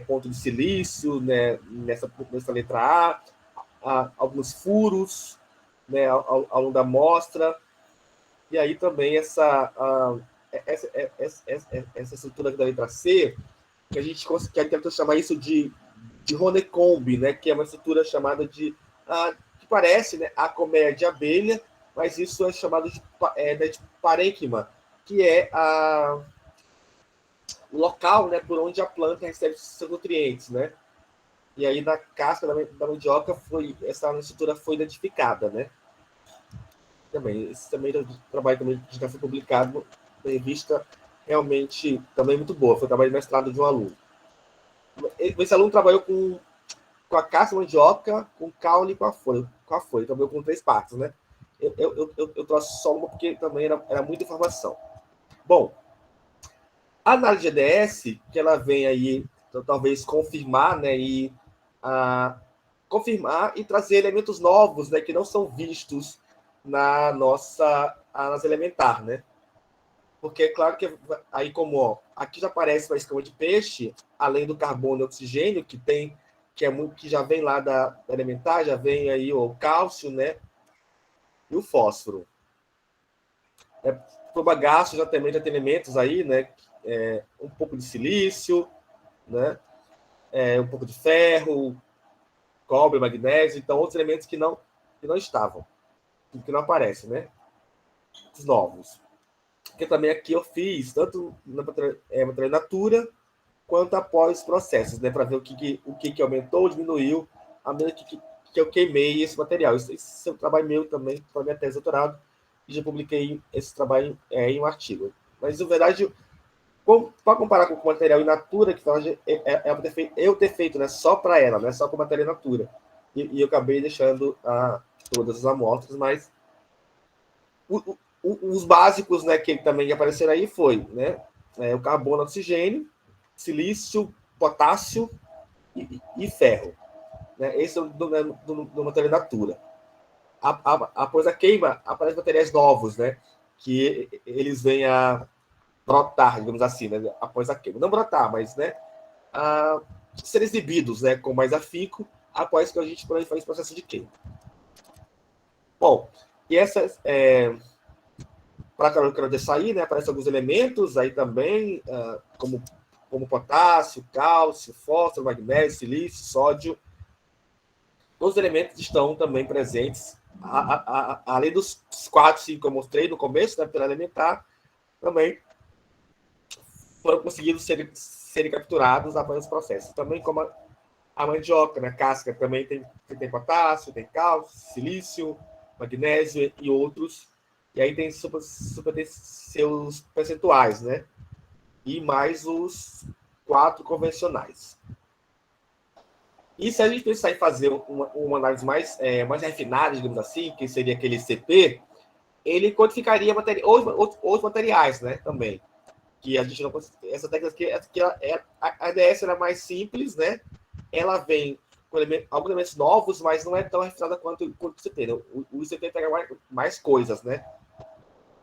ponto de silício, né, nessa letra A, alguns furos, né, ao longo da amostra. E aí também essa estrutura da letra C, que a gente tenta chamar isso de Honeycomb, né, que é uma estrutura chamada que parece, né, a colmeia de abelha, mas isso é chamado de parênquima, que é o local, né, por onde a planta recebe seus nutrientes, né? E aí na casca da mandioca essa estrutura foi identificada, né? Esse trabalho também já foi publicado na revista, realmente também muito boa. Foi o trabalho de mestrado de um aluno. Esse aluno trabalhou com a casca da mandioca, com o caule e com a folha. Trabalhou com 3 partes, né? Eu trouxe só uma porque também era muita informação. Bom, a análise de EDS, que ela vem aí, então, talvez confirmar, né, confirmar e trazer elementos novos, né, que não são vistos na nossa análise elementar, né? Porque é claro que aí, como aqui já aparece uma escama de peixe, além do carbono e oxigênio, que já vem lá da elementar, já vem aí o cálcio, né? E o fósforo. O bagaço já tem elementos aí, né? Um pouco de silício, né? Um pouco de ferro, cobre, magnésio, então outros elementos que não estavam, que não aparecem, né? Os novos. Porque também aqui eu fiz tanto na matéria natura quanto após os processos, né? Para ver o que aumentou ou diminuiu à medida que eu queimei esse material. Esse é um trabalho meu também, para minha tese de doutorado, e já publiquei esse trabalho em um artigo. Mas, na verdade, para comparar com o material in natura, que eu ter feito, né, só para ela, né, só com matéria in natura. E eu acabei deixando todas as amostras, mas os básicos, né, que também apareceram aí foi, né, o carbono, oxigênio, silício, potássio e ferro. Né? Esse é do matéria in natura. Após a queima, aparecem materiais novos, né, que eles vêm a brotar, digamos assim, né, após a queima. Não brotar, mas, né, ser exibidos, né, com mais afinco após que a gente faz esse processo de queima. Bom, e essas... para a de sair, né, aparecem alguns elementos aí também, como potássio, cálcio, fósforo, magnésio, silício, sódio. Os elementos estão também presentes, além dos 4, 5 que eu mostrei no começo, né, pela elementar, também foram conseguidos serem capturados após os processos. Também como a mandioca, né, casca, também tem potássio, tem cálcio, silício, magnésio e outros. E aí tem seus percentuais, né? E mais os 4 convencionais. E se a gente pensar em fazer uma análise mais refinada, digamos assim, que seria aquele CP, ele quantificaria outros materiais, né? Também. Que a gente não consegue. Essa técnica aqui a ADS era mais simples, né? Ela vem com alguns elementos novos, mas não é tão refinada quanto o CP. Né? O CP pega mais coisas, né?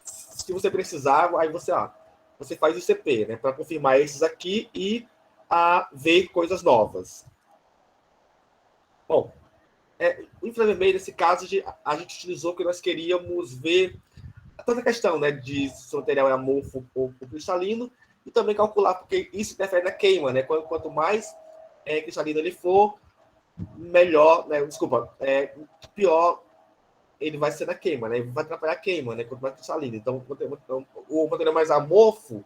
Se você precisar, aí você faz o CP, né? Para confirmar esses aqui e ver coisas novas. Bom, o infravermelho, nesse caso, a gente utilizou porque nós queríamos ver toda a questão, né, de se o material é amorfo ou cristalino, e também calcular, porque isso interfere na queima, né? Quanto mais cristalino ele for, melhor, né? Desculpa, pior ele vai ser na queima, né? Ele vai atrapalhar a queima, né? Quanto mais cristalino. Então, o material mais amorfo,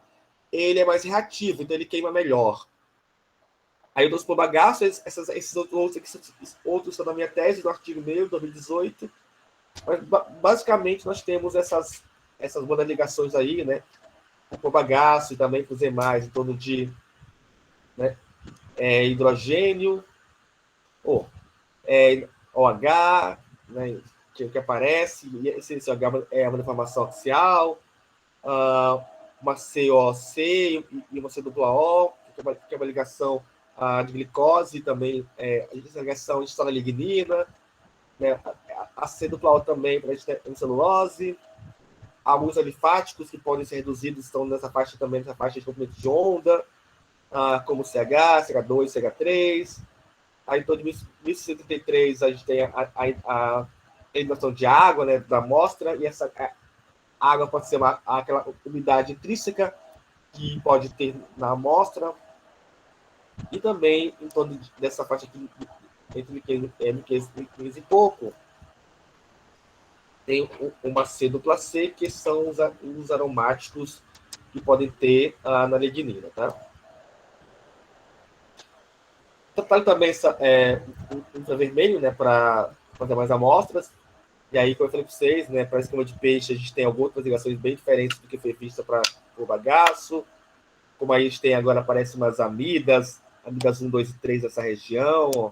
ele é mais reativo, então ele queima melhor. Aí eu trouxe para o bagaço, esses outros estão na minha tese, do artigo meu, de 2018. Mas, basicamente, nós temos essas ligações aí, né? Com o bagaço e também com os demais, em torno de, né, hidrogênio, OH, né, que aparece, e esse OH é uma deformação axial, uma COC e uma C-O, que é uma ligação de glicose, também essa ligação de lignina, né, a C-O também para a celulose, alguns alifáticos que podem ser reduzidos estão nessa faixa também, nessa faixa de comprimento de onda, como CH, CH2, CH3. Aí, então, de 1973, a gente tem a eliminação de água, né, da amostra, e essa água pode ser aquela umidade intrínseca que pode ter na amostra, e também em torno dessa faixa aqui, entre 15 e pouco, tem uma C-C, que são os aromáticos que podem ter na lignina, tá? Trabalho também infravermelho, né, para fazer mais amostras. E aí, como eu falei para vocês, né, para a escama de peixe, a gente tem algumas ligações bem diferentes do que foi vista para o bagaço. Como aí a gente tem agora, aparecem umas amidas 1, 2 e 3 dessa região, ó,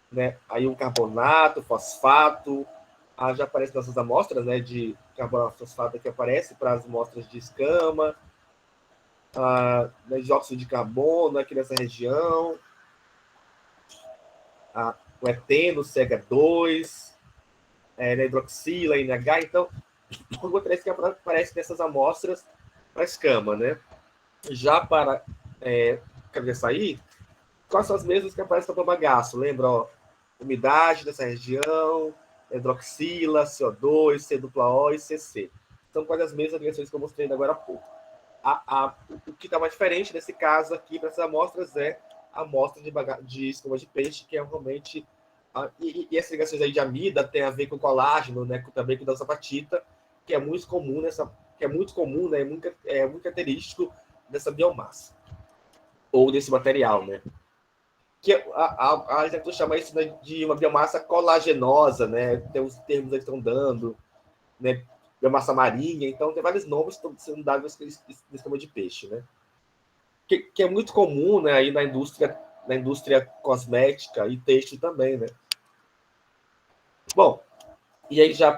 né? Aí um carbonato, fosfato, já aparece nessas amostras, né, de carbonato, fosfato que aparece para as amostras de escama, né, dióxido de carbono aqui nessa região, o eteno, CH2, né, hidroxila, NH. Então, alguma coisa que aparece nessas amostras para escama, né? Já para cabeçaí, quais são as mesmas que aparecem para bagaço? Lembra, ó, umidade dessa região, hidroxila, CO2, C-O e CC. São quase as mesmas ligações que eu mostrei agora há pouco. O que está mais diferente nesse caso aqui, para essas amostras, é a amostra de escama de peixe, que é realmente... E essas ligações aí de amida tem a ver com colágeno, né, também com sapatita, que é muito comum, né, é muito característico dessa biomassa, ou desse material, né? Que a literatura chama isso de uma biomassa colagenosa, né? Tem os termos que estão dando, né? Biomassa marinha, então tem vários nomes que estão sendo dados nesse esquema de peixe, né? Que é muito comum, né, aí na indústria cosmética e têxtil também, né? Bom, e aí já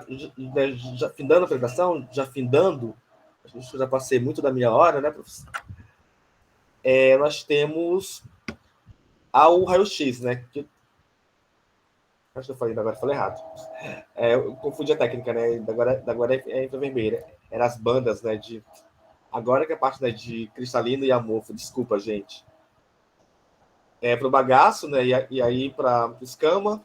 findando a apresentação, acho que eu já passei muito da minha hora, né, professor? Nós temos o raio-x, né? Acho que eu falei, agora falei errado. Eu confundi a técnica, né? Agora é infravermelha. Eram as bandas, né? Agora que é a parte, né, de cristalino e amorfo. Desculpa, gente. Para o bagaço, né? E aí para escama.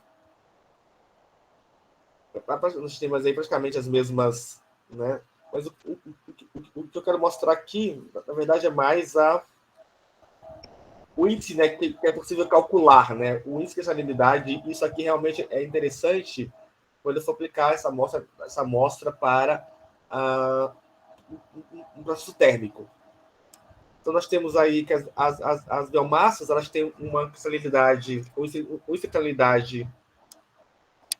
Nós temos aí praticamente as mesmas, né? Mas o que eu quero mostrar aqui, na verdade, é mais o índice, né, que é possível calcular, né? O índice de salinidade. Isso aqui realmente é interessante quando eu for aplicar essa amostra para um processo térmico. Então, nós temos aí que as biomassas, elas têm uma cristalicidade,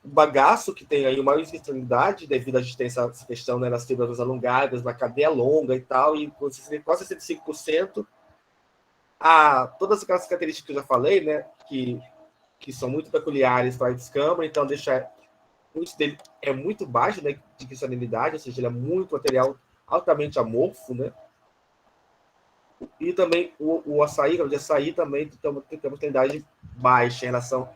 o bagaço, que tem aí uma cristalicidade, devido a gente ter essa questão, né, nas fibras alongadas, na cadeia longa e tal, e quase 65%. Todas aquelas características que eu já falei, né, que são muito peculiares para a escama, então o índice dele é muito baixo, né, de cristalicidade, ou seja, ele é muito material altamente amorfo, né? E também o açaí, o de açaí também tem uma cristalicidade baixa em relação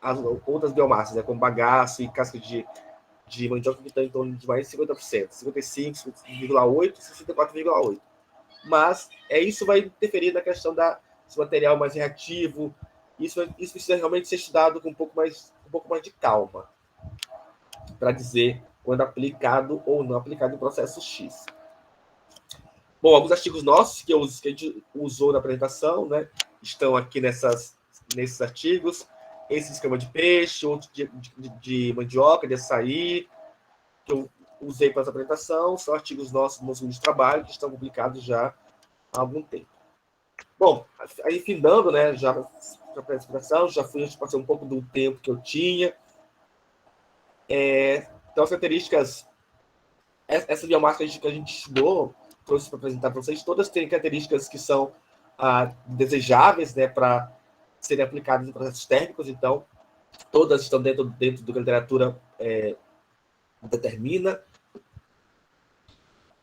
às outras biomassas, né, como bagaço e casca de mandioca, que estão em torno de mais de 50%, 55,8%, 64,8%. Mas isso vai interferir na questão desse material mais reativo Isso precisa realmente ser estudado com um pouco mais de calma, para dizer quando aplicado ou não aplicado em processo X. Bom, alguns artigos nossos que a gente usou na apresentação, né, estão aqui nesses artigos. Esse esquema de peixe, outro de mandioca, de açaí, que eu usei para essa apresentação, são artigos nossos no segundo de trabalho, que estão publicados já há algum tempo. Bom, aí findando, né, já para a apresentação, já passei um pouco do tempo que eu tinha. Então, as características, essa biomassa que a gente estudou, trouxe para apresentar para vocês, todas têm características que são desejáveis, né, para serem aplicadas em processos térmicos, então, todas estão dentro do que a literatura determina.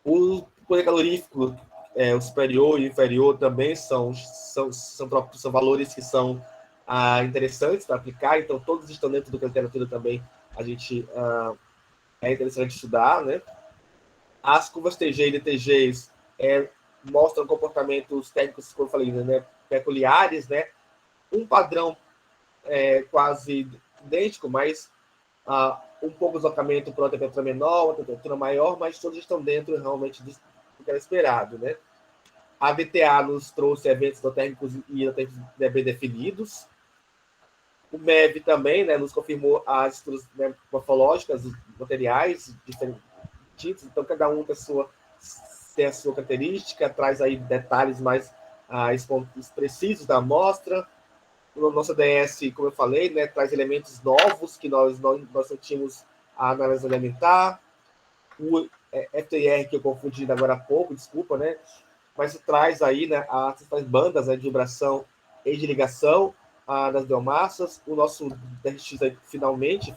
O poder calorífico, o superior e o inferior também são valores que são interessantes para aplicar, então todos estão dentro do que a literatura também é interessante estudar, né? As curvas TG e DTGs mostram comportamentos técnicos, como eu falei, né, peculiares, né? Um padrão quase idêntico, mas um pouco de deslocamento para uma temperatura menor, uma temperatura maior, mas todos estão dentro realmente do que era esperado, né? A VTA nos trouxe eventos endotérmicos e endotérmicos bem definidos. O MEV também, né, nos confirmou as estruturas, né, morfológicas dos materiais diferentes, então cada um tem a sua característica, traz aí detalhes mais precisos da amostra. O nosso ADS, como eu falei, né, traz elementos novos que nós não tínhamos a análise elementar. O FTR, que eu confundi agora há pouco, desculpa, né, mas traz aí, né, as bandas, né, de vibração e de ligação das biomassas. O nosso DRX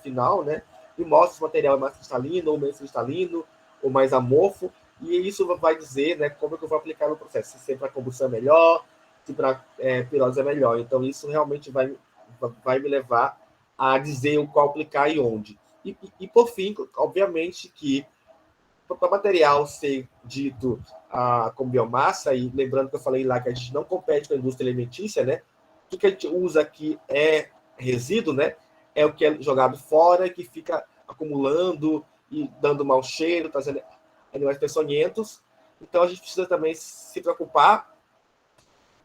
final, né, e mostra se o material é mais cristalino ou menos cristalino, ou mais amorfo, e isso vai dizer, né, como é que eu vou aplicar no processo, se para combustão é melhor, se para pirólise é melhor. Então, isso realmente vai me levar a dizer o qual aplicar e onde. E por fim, obviamente, que para o material ser dito como biomassa, e lembrando que eu falei lá que a gente não compete com a indústria alimentícia, né? O que a gente usa aqui é resíduo, né? É o que é jogado fora, que fica acumulando e dando mau cheiro, trazendo animais peçonhentos. Então, a gente precisa também se preocupar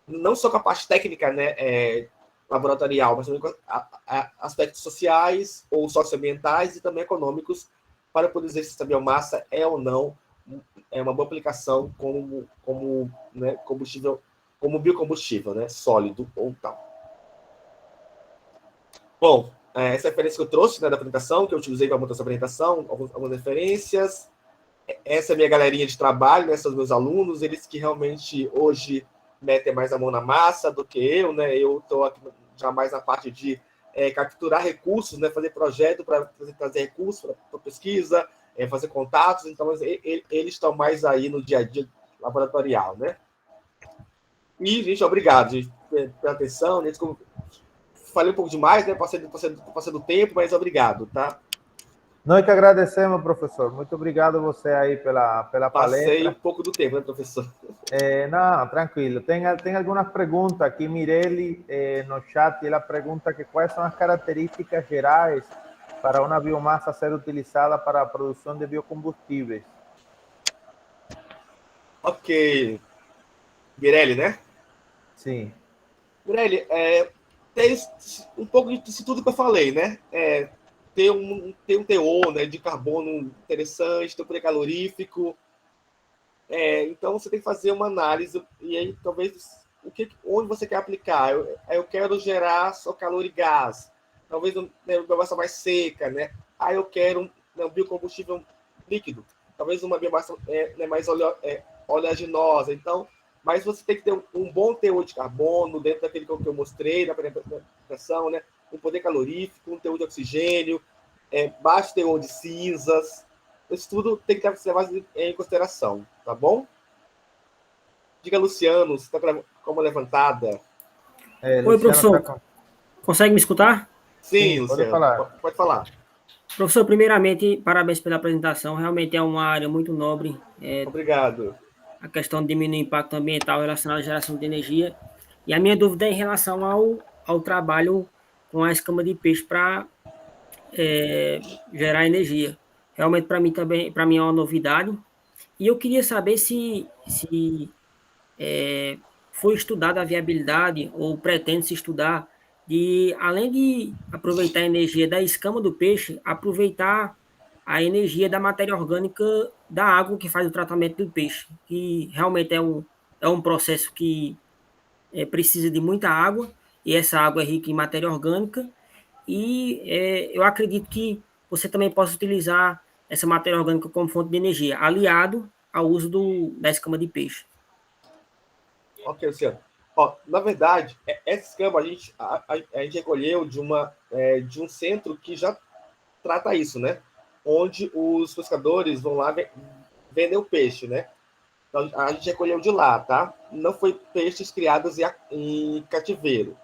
não só com a parte técnica, né, laboratorial, mas também com aspectos sociais ou socioambientais e também econômicos, para poder dizer se essa biomassa é ou não uma boa aplicação como né, combustível, como biocombustível, né, sólido ou tal. Bom, essa referência que eu trouxe, né, da apresentação, que eu utilizei para montar essa apresentação, algumas referências. Essa é a minha galerinha de trabalho, né, são os meus alunos, eles que realmente hoje metem mais a mão na massa do que eu, né? Eu estou aqui já mais na parte de capturar recursos, né? Fazer projeto para trazer recursos para pesquisa, fazer contatos. Então, eles estão mais aí no dia a dia laboratorial, né? E, gente, obrigado gente, pela atenção. Né? Falei um pouco demais, né? Passei do tempo, mas obrigado, tá? Nós que agradecemos, professor. Muito obrigado você aí pela palestra. Passei um pouco do tempo, né, professor? Não, tranquilo. Tem algumas perguntas aqui. Mireli, no chat, ela pergunta que quais são as características gerais para uma biomassa ser utilizada para a produção de biocombustíveis. Ok. Mireli, né? Sim. Mireli, tem um pouco disso tudo que eu falei, né? Tem um teor, né, de carbono interessante, tem um precalorífico. Então, você tem que fazer uma análise e aí, talvez, onde você quer aplicar. Eu quero gerar só calor e gás. Talvez uma biomassa mais seca, né? Eu quero um biocombustível líquido. Talvez uma biomassa mais oleaginosa. Então, mas você tem que ter um bom teor de carbono dentro daquele que eu mostrei na apresentação, né? Um poder calorífico, um teor de oxigênio, baixo teor de cinzas. Isso tudo tem que ser mais em consideração, tá bom? Diga, Luciano, você está com uma levantada. Oi, professor. Consegue me escutar? Sim, Luciano. Pode falar. Professor, primeiramente, parabéns pela apresentação. Realmente é uma área muito nobre. Obrigado. A questão de diminuir o impacto ambiental relacionado à geração de energia. E a minha dúvida é em relação ao trabalho com a escama de peixe para gerar energia. Realmente, para mim também, para mim é uma novidade. E eu queria saber se foi estudada a viabilidade, ou pretende-se estudar, de, além de aproveitar a energia da escama do peixe, aproveitar a energia da matéria orgânica da água que faz o tratamento do peixe, que realmente é um processo que precisa de muita água, e essa água é rica em matéria orgânica, e eu acredito que você também possa utilizar essa matéria orgânica como fonte de energia, aliado ao uso da escama de peixe. Ok, Luciano. Ó, na verdade, essa escama a gente recolheu de um centro que já trata isso, né? Onde os pescadores vão lá vender o peixe, né? Então, a gente recolheu de lá, tá? Não foi peixes criados em cativeiro.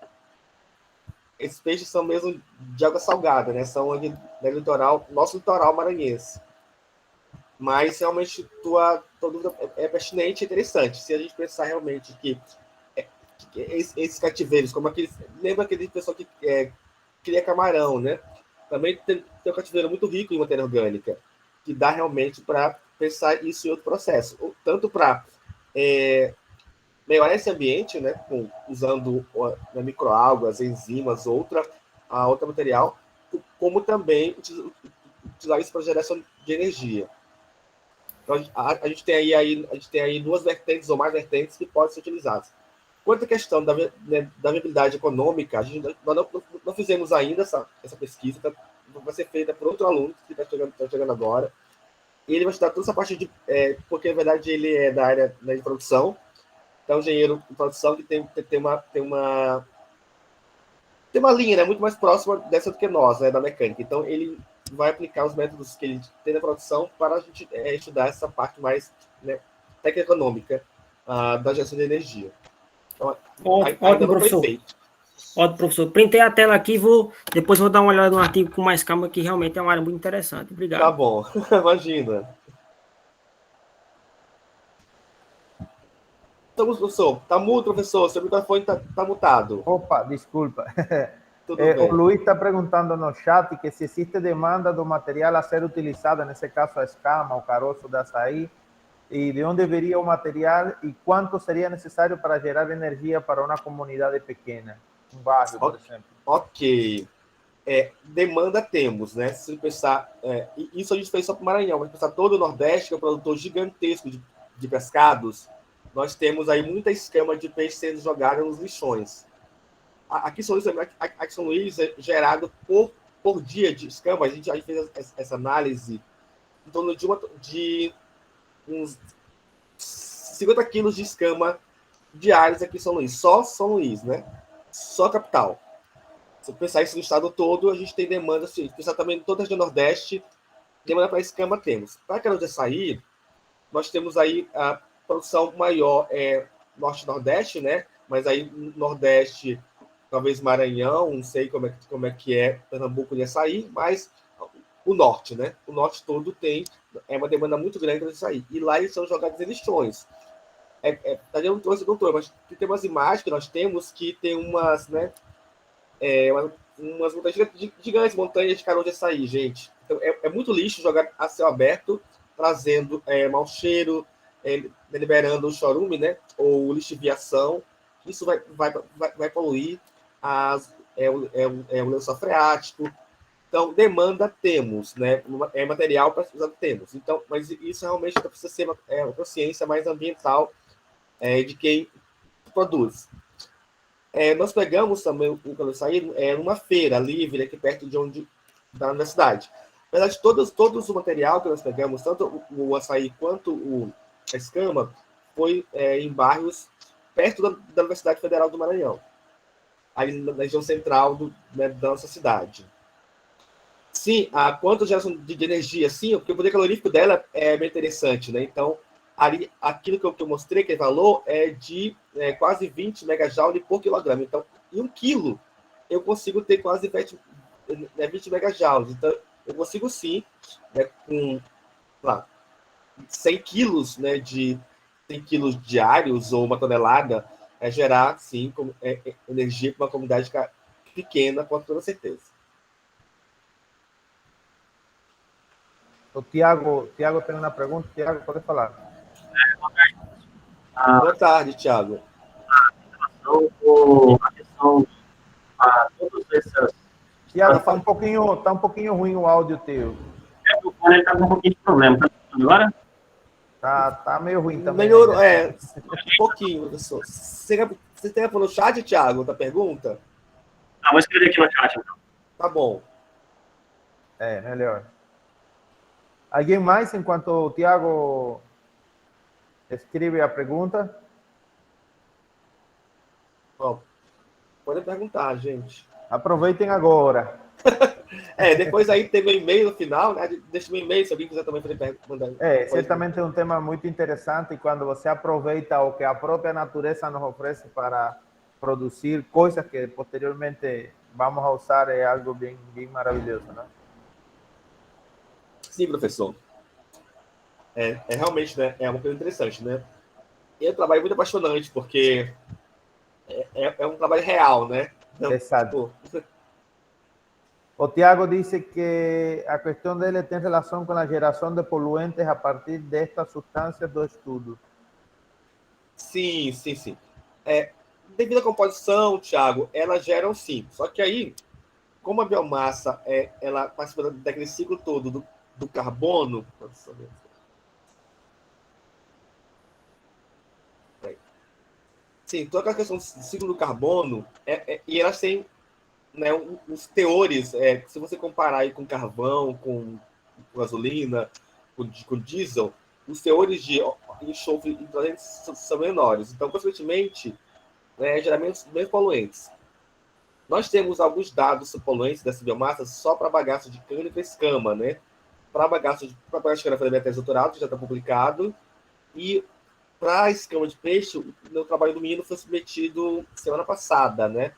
Esses peixes são mesmo de água salgada, né? São ali no litoral, nosso litoral maranhense. Mas realmente tua dúvida é pertinente e interessante. Se a gente pensar realmente que esses cativeiros, como aqueles. Lembra aquele pessoal que cria camarão, né? Também tem um cativeiro muito rico em matéria orgânica, que dá realmente para pensar isso em outro processo. Tanto para melhorar esse ambiente, né? Usando microalgas, enzimas, outro material, como também utilizar isso para geração de energia. Então, a gente tem aí duas vertentes ou mais vertentes que podem ser utilizadas. Quanto à questão da viabilidade econômica, nós não fizemos ainda essa pesquisa, vai ser feita por outro aluno que está chegando agora. E ele vai estudar toda essa parte porque, na verdade, ele é da área de produção, então engenheiro de produção que tem uma linha, né, muito mais próxima dessa do que nós, né, da mecânica. Então, ele vai aplicar os métodos que ele tem na produção para a gente estudar essa parte mais, né, técnico-econômica da geração de energia. Então, ainda não foi feito. Ótimo, professor. Printei a tela aqui, depois vou dar uma olhada no artigo com mais calma, que realmente é uma área muito interessante. Obrigado. Tá bom, imagina. Professor, tá mudo, professor, seu microfone tá mutado. Opa, desculpa. Tudo bem. O Luiz está perguntando no chat que se existe demanda do material a ser utilizado, nesse caso a escama, o caroço de açaí, e de onde viria o material e quanto seria necessário para gerar energia para uma comunidade pequena, um bairro, por exemplo. Ok. Demanda temos, né? Se pensar, isso a gente fez só para o Maranhão, mas pensar todo o Nordeste, que é um produtor gigantesco de pescados, nós temos aí muita escama de peixe sendo jogada nos lixões. Aqui em São Luís é gerado por dia de escama, a gente fez essa análise em torno de uns 50 quilos de escama diários aqui em São Luís, só São Luís, né? Só capital. Se pensar isso no estado todo, a gente tem demanda, se pensar também em toda a região Nordeste, demanda para escama temos. Para caroço de açaí, nós temos aí a produção maior Norte-Nordeste, né? Mas aí Nordeste, talvez Maranhão, não sei como é que é Pernambuco de açaí, mas o Norte, né? O Norte todo tem uma demanda muito grande de açaí. E lá eles são jogados em lixões. Eu não trouxe, doutor, mas tem umas imagens que nós temos que tem umas, né? Umas montanhas gigantes, montanhas de caroço de açaí, gente. Então, é muito lixo jogar a céu aberto, trazendo mau cheiro, liberando o chorume, né? Ou o lixiviação. Isso vai poluir o lençol freático. Então, demanda temos, né? Material para usar temos. Então, mas isso realmente precisa ser uma consciência mais ambiental de quem produz. Nós pegamos também o caroço de açaí numa feira livre aqui perto da universidade. Na verdade, todos o material que nós pegamos, tanto o açaí quanto a escama, foi em bairros perto da Universidade Federal do Maranhão, ali na região central da nossa cidade. Sim, a quanto geração de energia, sim, porque o poder calorífico dela é bem interessante, né? Então, ali, aquilo que eu mostrei, que é valor, é de quase 20 megajoule por quilograma. Então, em 1 quilo, eu consigo ter quase 20 megajoules. Então, eu consigo sim, né, com 100 quilos, né, de 100 quilos diários ou uma tonelada gerar, sim, energia para uma comunidade pequena, com toda certeza. O Tiago tem uma pergunta. Tiago, pode falar. Boa tarde, Tiago. A questão a todas essas... Tiago, está um pouquinho ruim o áudio teu. O fone está com um pouquinho de problema. Está agora? Tá meio ruim também. Melhorou, um pouquinho, professor. Você tem no chat, Tiago, a pergunta? Vou escrever aqui no chat, então. Tá bom. Melhor. Alguém mais, enquanto o Tiago escreve a pergunta? Bom, pode perguntar, gente. Aproveitem agora. Depois aí teve um e-mail no final, né? Deixa um e-mail se alguém quiser também mandar. Certamente é um tema muito interessante quando você aproveita o que a própria natureza nos oferece para produzir coisas que posteriormente vamos a usar, é algo bem maravilhoso, né? Sim, professor. Realmente, né? É uma coisa interessante, né? E é um trabalho muito apaixonante, porque é um trabalho real, né? Exato. O Tiago disse que a questão dele tem relação com a geração de poluentes a partir destas substâncias do estudo. Sim. Devido à composição, Tiago, elas geram sim. Só que aí, como a biomassa ela participa daquele ciclo todo do carbono. Sim, toda aquela questão do ciclo do carbono, e elas têm, né, os teores, se você comparar aí com carvão, com gasolina, com diesel, os teores de enxofre e hidrogênio são menores. Então, consequentemente, geralmente menos poluentes. Nós temos alguns dados poluentes dessa biomassa só para bagaço de cana e para escama, né? Para bagaço de cana foi da tese doutorado, já está publicado, e para a escama de peixe, o trabalho do menino foi submetido semana passada, né?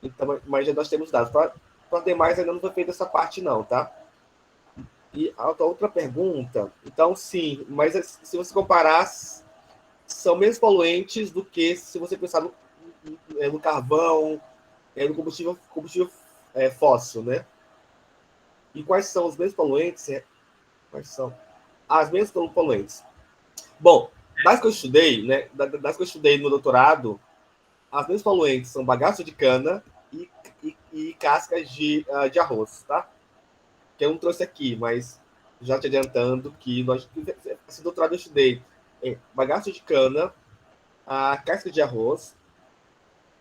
Então, mas já nós temos dados. Para demais, ainda não foi feita essa parte, não, tá? E a outra pergunta, então, sim, mas se você comparar, são menos poluentes do que se você pensar no carvão, no combustível fóssil, né? E quais são os menos poluentes? Quais são as menos poluentes? Bom, das que eu estudei, né? Das que eu estudei no doutorado, as menos poluentes são bagaço de cana e cascas de arroz, tá? Que eu não trouxe aqui, mas já te adiantando que esse doutorado eu estudei bagaço de cana, a casca de arroz,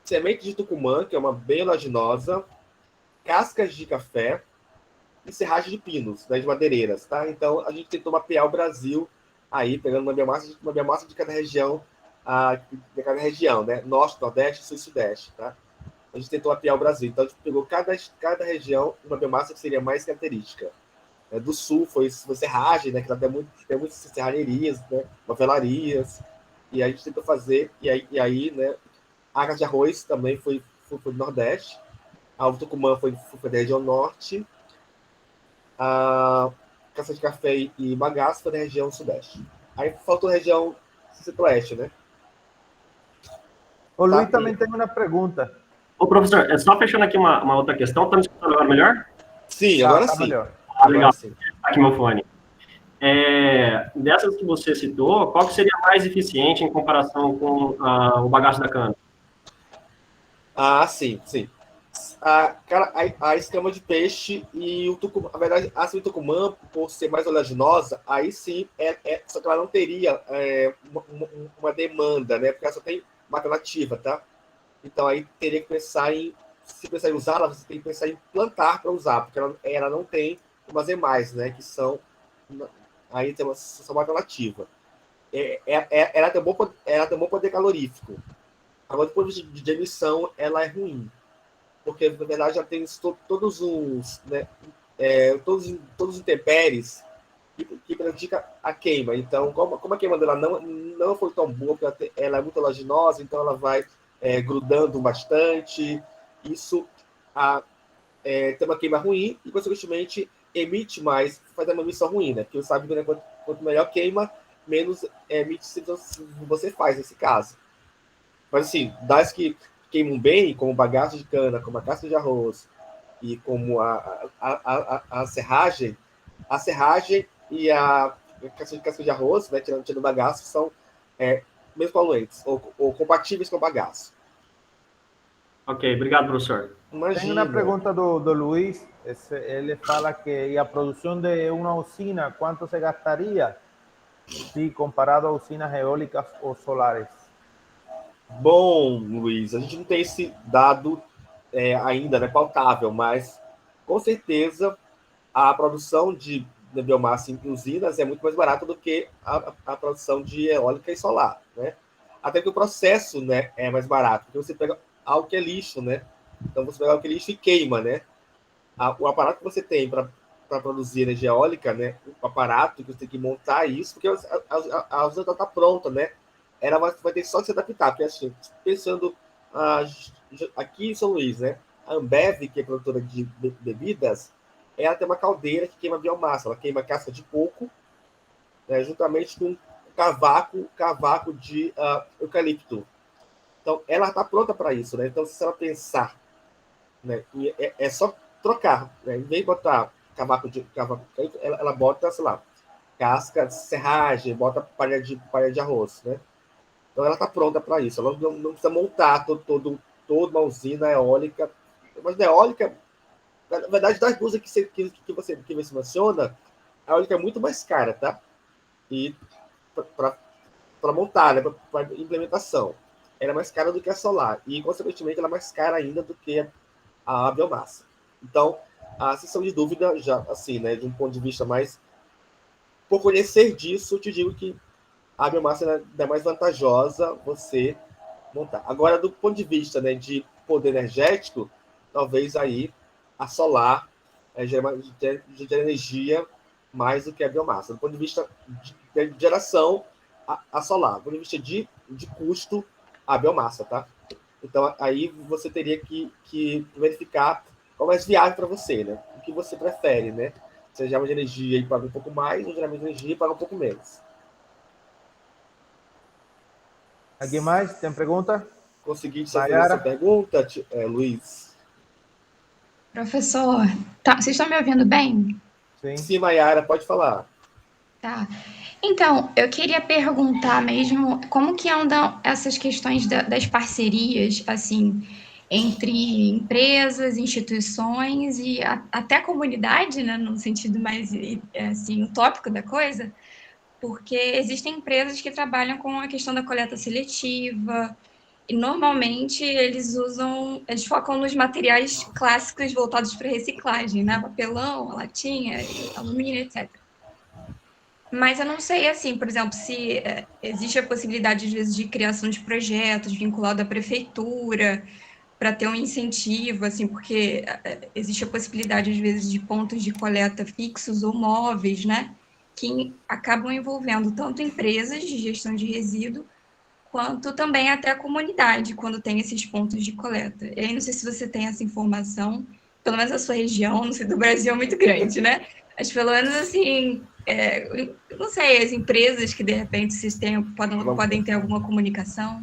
semente de tucumã, que é uma bem oleaginosa, cascas de café e serragem de pinos, né, de madeireiras, tá? Então, a gente tentou mapear o Brasil aí, pegando uma biomassa de cada região, né? Norte, Nordeste, Sul e Sudeste, tá? A gente tentou mapear o Brasil. Então, a gente pegou cada região uma biomassa que seria mais característica. Do Sul foi serragem, né? Que tem muitas serralherias, né? Novelarias. E a gente tentou fazer, e aí, né? A de arroz também foi do Nordeste. A Tucumã foi da região Norte. A caça de café e bagaço foi da região Sudeste. Aí faltou a região Centro-Oeste, né? O Luiz também tem uma pergunta. Ô, professor, só fechando aqui uma outra questão. Está me escutando agora melhor? Sim, agora sim. Melhor. Legal. Sim. Aqui meu fone. Dessas que você citou, qual que seria mais eficiente em comparação com o bagaço da cana? Sim. A escama de peixe e o tucumã, na verdade, a de tucumã, por ser mais oleaginosa, aí sim, só que ela não teria uma demanda, né? Porque ela só tem uma alternativa, tá? Então aí teria que pensar se pensar em usá-la, você tem que pensar em plantar para usar, porque ela não tem umas demais, né? Que são aí tem uma alternativa. Ela tem um bom poder calorífico. Agora, do ponto de vista de emissão, ela é ruim. Porque, na verdade, já tem todos os, né, todos os intempéries que prejudicam a queima. Então, como a queima dela não foi tão boa, porque ela é muito oleaginosa, então ela vai grudando bastante. Isso tem uma queima ruim e, consequentemente, emite mais, faz uma emissão ruim, né? Porque você sabe que quanto melhor queima, menos emite você faz nesse caso. Mas assim, das que queimam bem, como bagaço de cana, como a casca de arroz e como a serragem, e a casca de arroz, né, tirando bagaço, são mesmo poluentes, ou compatíveis com bagaço. Ok, obrigado, professor. Tengo una Imagina. pregunta do Luis. Él fala que y a producción de una usina, ¿cuánto se gastaría si comparado a usinas eólicas o solares? Bom, Luiz, a gente não tem esse dado ainda, né, pautável, mas com certeza a produção de biomassa em usinas é muito mais barata do que a produção de eólica e solar, né? Até que o processo, né, é mais barato, porque você pega algo que é lixo, né? Então você pega algo que é lixo e queima, né? O aparato que você tem para produzir energia eólica, né? O aparato que você tem que montar isso, porque a usina está pronta, né? Ela vai ter só que se adaptar, porque assim, pensando aqui em São Luís, né? A Ambev, que é produtora de bebidas, ela tem uma caldeira que queima biomassa, ela queima casca de coco, né, juntamente com cavaco de eucalipto. Então, ela está pronta para isso, né? Então, se ela pensar, né, é só trocar, né? Em vez de botar cavaco, ela bota, sei lá, casca de serragem, bota palha de arroz, né? Então, ela está pronta para isso. Ela não precisa montar toda uma usina eólica. Mas a eólica, na verdade, das duas que você menciona, a eólica é muito mais cara, tá? E para montar, né? Para implementação. Ela é mais cara do que a solar. E, consequentemente, ela é mais cara ainda do que a biomassa. Então, a sessão de dúvida, já assim, né? De um ponto de vista mais. Por conhecer disso, eu te digo que a biomassa é mais vantajosa você montar. Agora, do ponto de vista, né, de poder energético, talvez aí a solar gera energia mais do que a biomassa. Do ponto de vista de geração, a solar. Do ponto de vista de custo, a biomassa, tá? Então, aí você teria que verificar qual é mais viável para você, né? O que você prefere, né? Você gera de energia e paga um pouco mais, ou gerar mais energia e paga um pouco menos. ¿Alguien más? ¿Tem pergunta? Consegui te fazer essa pergunta, Luiz? Professor, vocês estão me ouvindo bem? Sim, Mayara, pode falar. Tá. Então, eu queria perguntar mesmo como que andam essas questões das parcerias, assim, entre empresas, instituições e até comunidade, né, no sentido mais, assim, utópico da coisa, porque existem empresas que trabalham com a questão da coleta seletiva, e normalmente eles focam nos materiais clássicos voltados para reciclagem, né? Papelão, latinha, alumínio, etc. Mas eu não sei, assim, por exemplo, se existe a possibilidade, às vezes, de criação de projetos vinculado à prefeitura, para ter um incentivo, assim, porque existe a possibilidade, às vezes, de pontos de coleta fixos ou móveis, né? Que acabam envolvendo tanto empresas de gestão de resíduo, quanto também até a comunidade, quando tem esses pontos de coleta. E aí, não sei se você tem essa informação, pelo menos a sua região, não sei, do Brasil é muito grande, né? Mas pelo menos, assim, não sei, as empresas que, de repente, vocês podem ter alguma comunicação.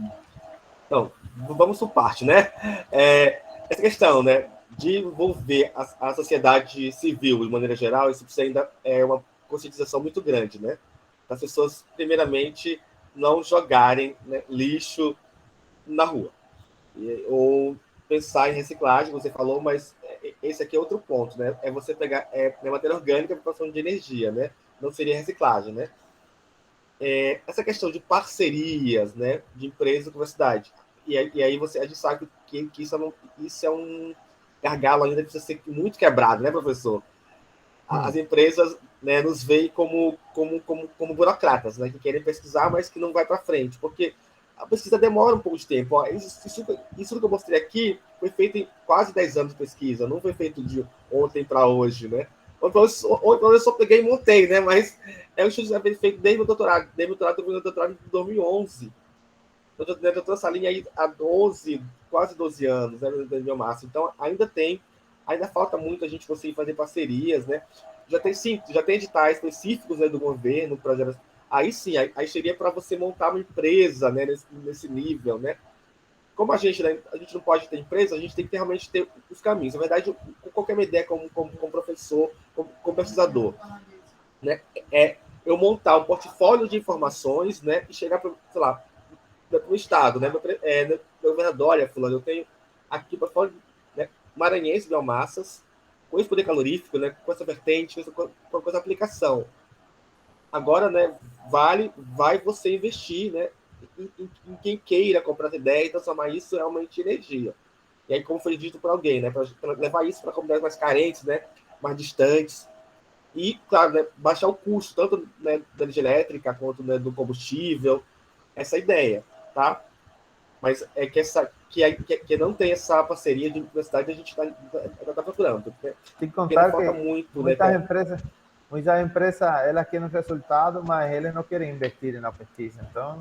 Então, vamos por parte, né? Essa questão, né, de envolver a sociedade civil, de maneira geral, isso ainda é uma conscientização muito grande, né? As pessoas, primeiramente, não jogarem, né, lixo na rua. Ou pensar em reciclagem, você falou, mas esse aqui é outro ponto, né? É você pegar matéria orgânica para produção de energia, né? Não seria reciclagem, né? Essa questão de parcerias, né, de empresas com a cidade. E aí a gente sabe que isso é um gargalo ainda que precisa ser muito quebrado, né, professor? As empresas, né, nos veem como burocratas, né, que querem pesquisar, mas que não vai para frente, porque a pesquisa demora um pouco de tempo. Ó, isso que eu mostrei aqui foi feito em quase 10 anos de pesquisa, não foi feito de ontem para hoje, né? Ou então eu só peguei e montei, né? Mas é um estudo que foi feito desde o doutorado. Desde o doutorado em 2011. Eu estou nessa linha aí há quase 12 anos, né, da biomassa. Então, ainda falta muito a gente conseguir fazer parcerias, né? Já tem editais específicos, né, do governo, projetos. Aí sim, aí seria para você montar uma empresa, né, nesse nível, né? como a gente, né, a gente não pode ter empresa, a gente tem que realmente ter os caminhos. Na verdade, com qualquer ideia como professor, como pesquisador, né, é eu montar um portfólio de informações, né, e chegar para, sei lá, para o Estado, né, meu governador, olha, fulano, eu tenho aqui para fora, né, maranhense, biomassas, com esse poder calorífico, né, com essa vertente, com essa aplicação. Agora, né, vai você investir, né, em quem queira comprar essa ideia e transformar isso realmente em energia. E aí, como foi dito por alguém, né, para levar isso para comunidades mais carentes, né, mais distantes. E, claro, né, baixar o custo, tanto, né, da energia elétrica quanto, né, do combustível. Essa é a ideia, tá? Mas é que não tem essa parceria de universidade, a gente está procurando. Né? Sem contar falta que muito, muitas empresas, elas querem resultado, mas eles não querem investir na pesquisa. Então,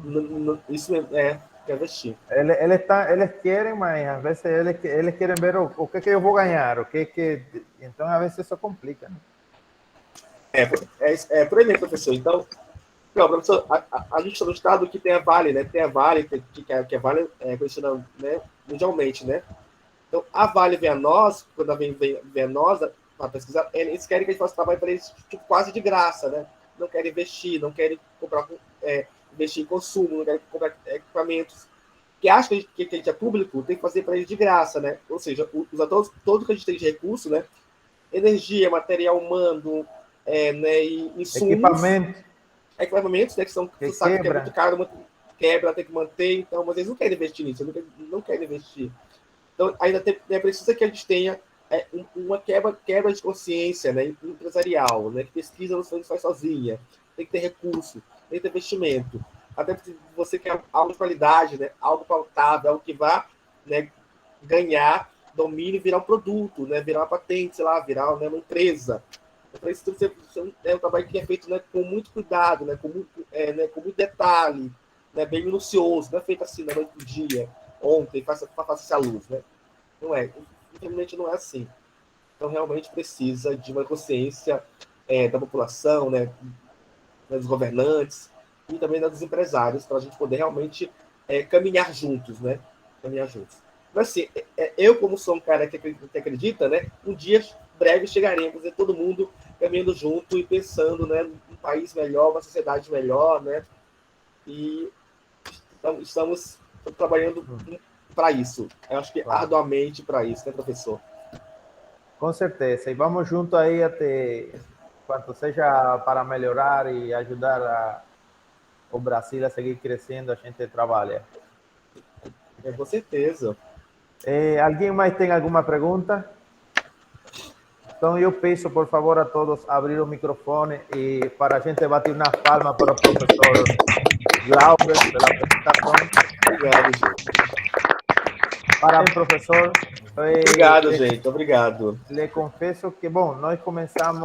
isso quer investir. Eles querem, mas às vezes eles querem ver o que eu vou ganhar, então às vezes isso complica. Né? Por aí mesmo, professor. Então, não, professor, a gente está no estado que tem a Vale, né? Tem a Vale, que a Vale é conhecida, né, mundialmente, né? Então, a Vale vem a nós, quando ela vem a nós para pesquisar, eles querem que a gente faça trabalho para eles tipo, quase de graça, né? Não querem investir, não querem comprar, investir em consumo, não querem comprar equipamentos. Que acha que a gente é público, tem que fazer para eles de graça, né? Ou seja, usar todo que a gente tem de recurso, né? Energia, material humano, né? E insumos. Equipamentos, né? Que são, tu sabe que é muito caro, quebra, tem que manter, então, mas eles não querem investir nisso, não querem investir. Então, ainda precisa que a gente tenha uma quebra de consciência, né, empresarial, né, que pesquisa não faz sozinha, tem que ter recurso, tem que ter investimento. Até porque você quer algo de qualidade, né, algo pautável, algo que vá, né, ganhar domínio e virar um produto, né, virar uma patente, sei lá, virar, né, uma empresa. Então, isso é um trabalho que é feito, né, com muito cuidado, né, com muito detalhe, né, bem minucioso, não é feito assim na noite do dia, ontem, faça essa luz, né? Não é. Infelizmente não é assim. Então, realmente precisa de uma consciência da população, né, dos governantes e também dos empresários, para a gente poder realmente caminhar juntos, né? Caminhar juntos. Mas, assim, eu, como sou um cara que acredita, né, um dia breve chegaremos, né, todo mundo caminhando junto e pensando, né, num país melhor, uma sociedade melhor, né? E estamos trabalhando para isso. Eu acho que arduamente para isso, né, professor? Com certeza. E vamos junto aí até quanto seja para melhorar e ajudar o Brasil a seguir crescendo, a gente trabalha. Com certeza. Alguém mais tem alguma pergunta? Então eu peço, por favor, a todos abrir o microfone e para a gente bater uma palma para o professor Glauber pela apresentação. Obrigado, gente. Parabéns, professor. Obrigado, gente. Obrigado. Le confesso que, bom, nós começamos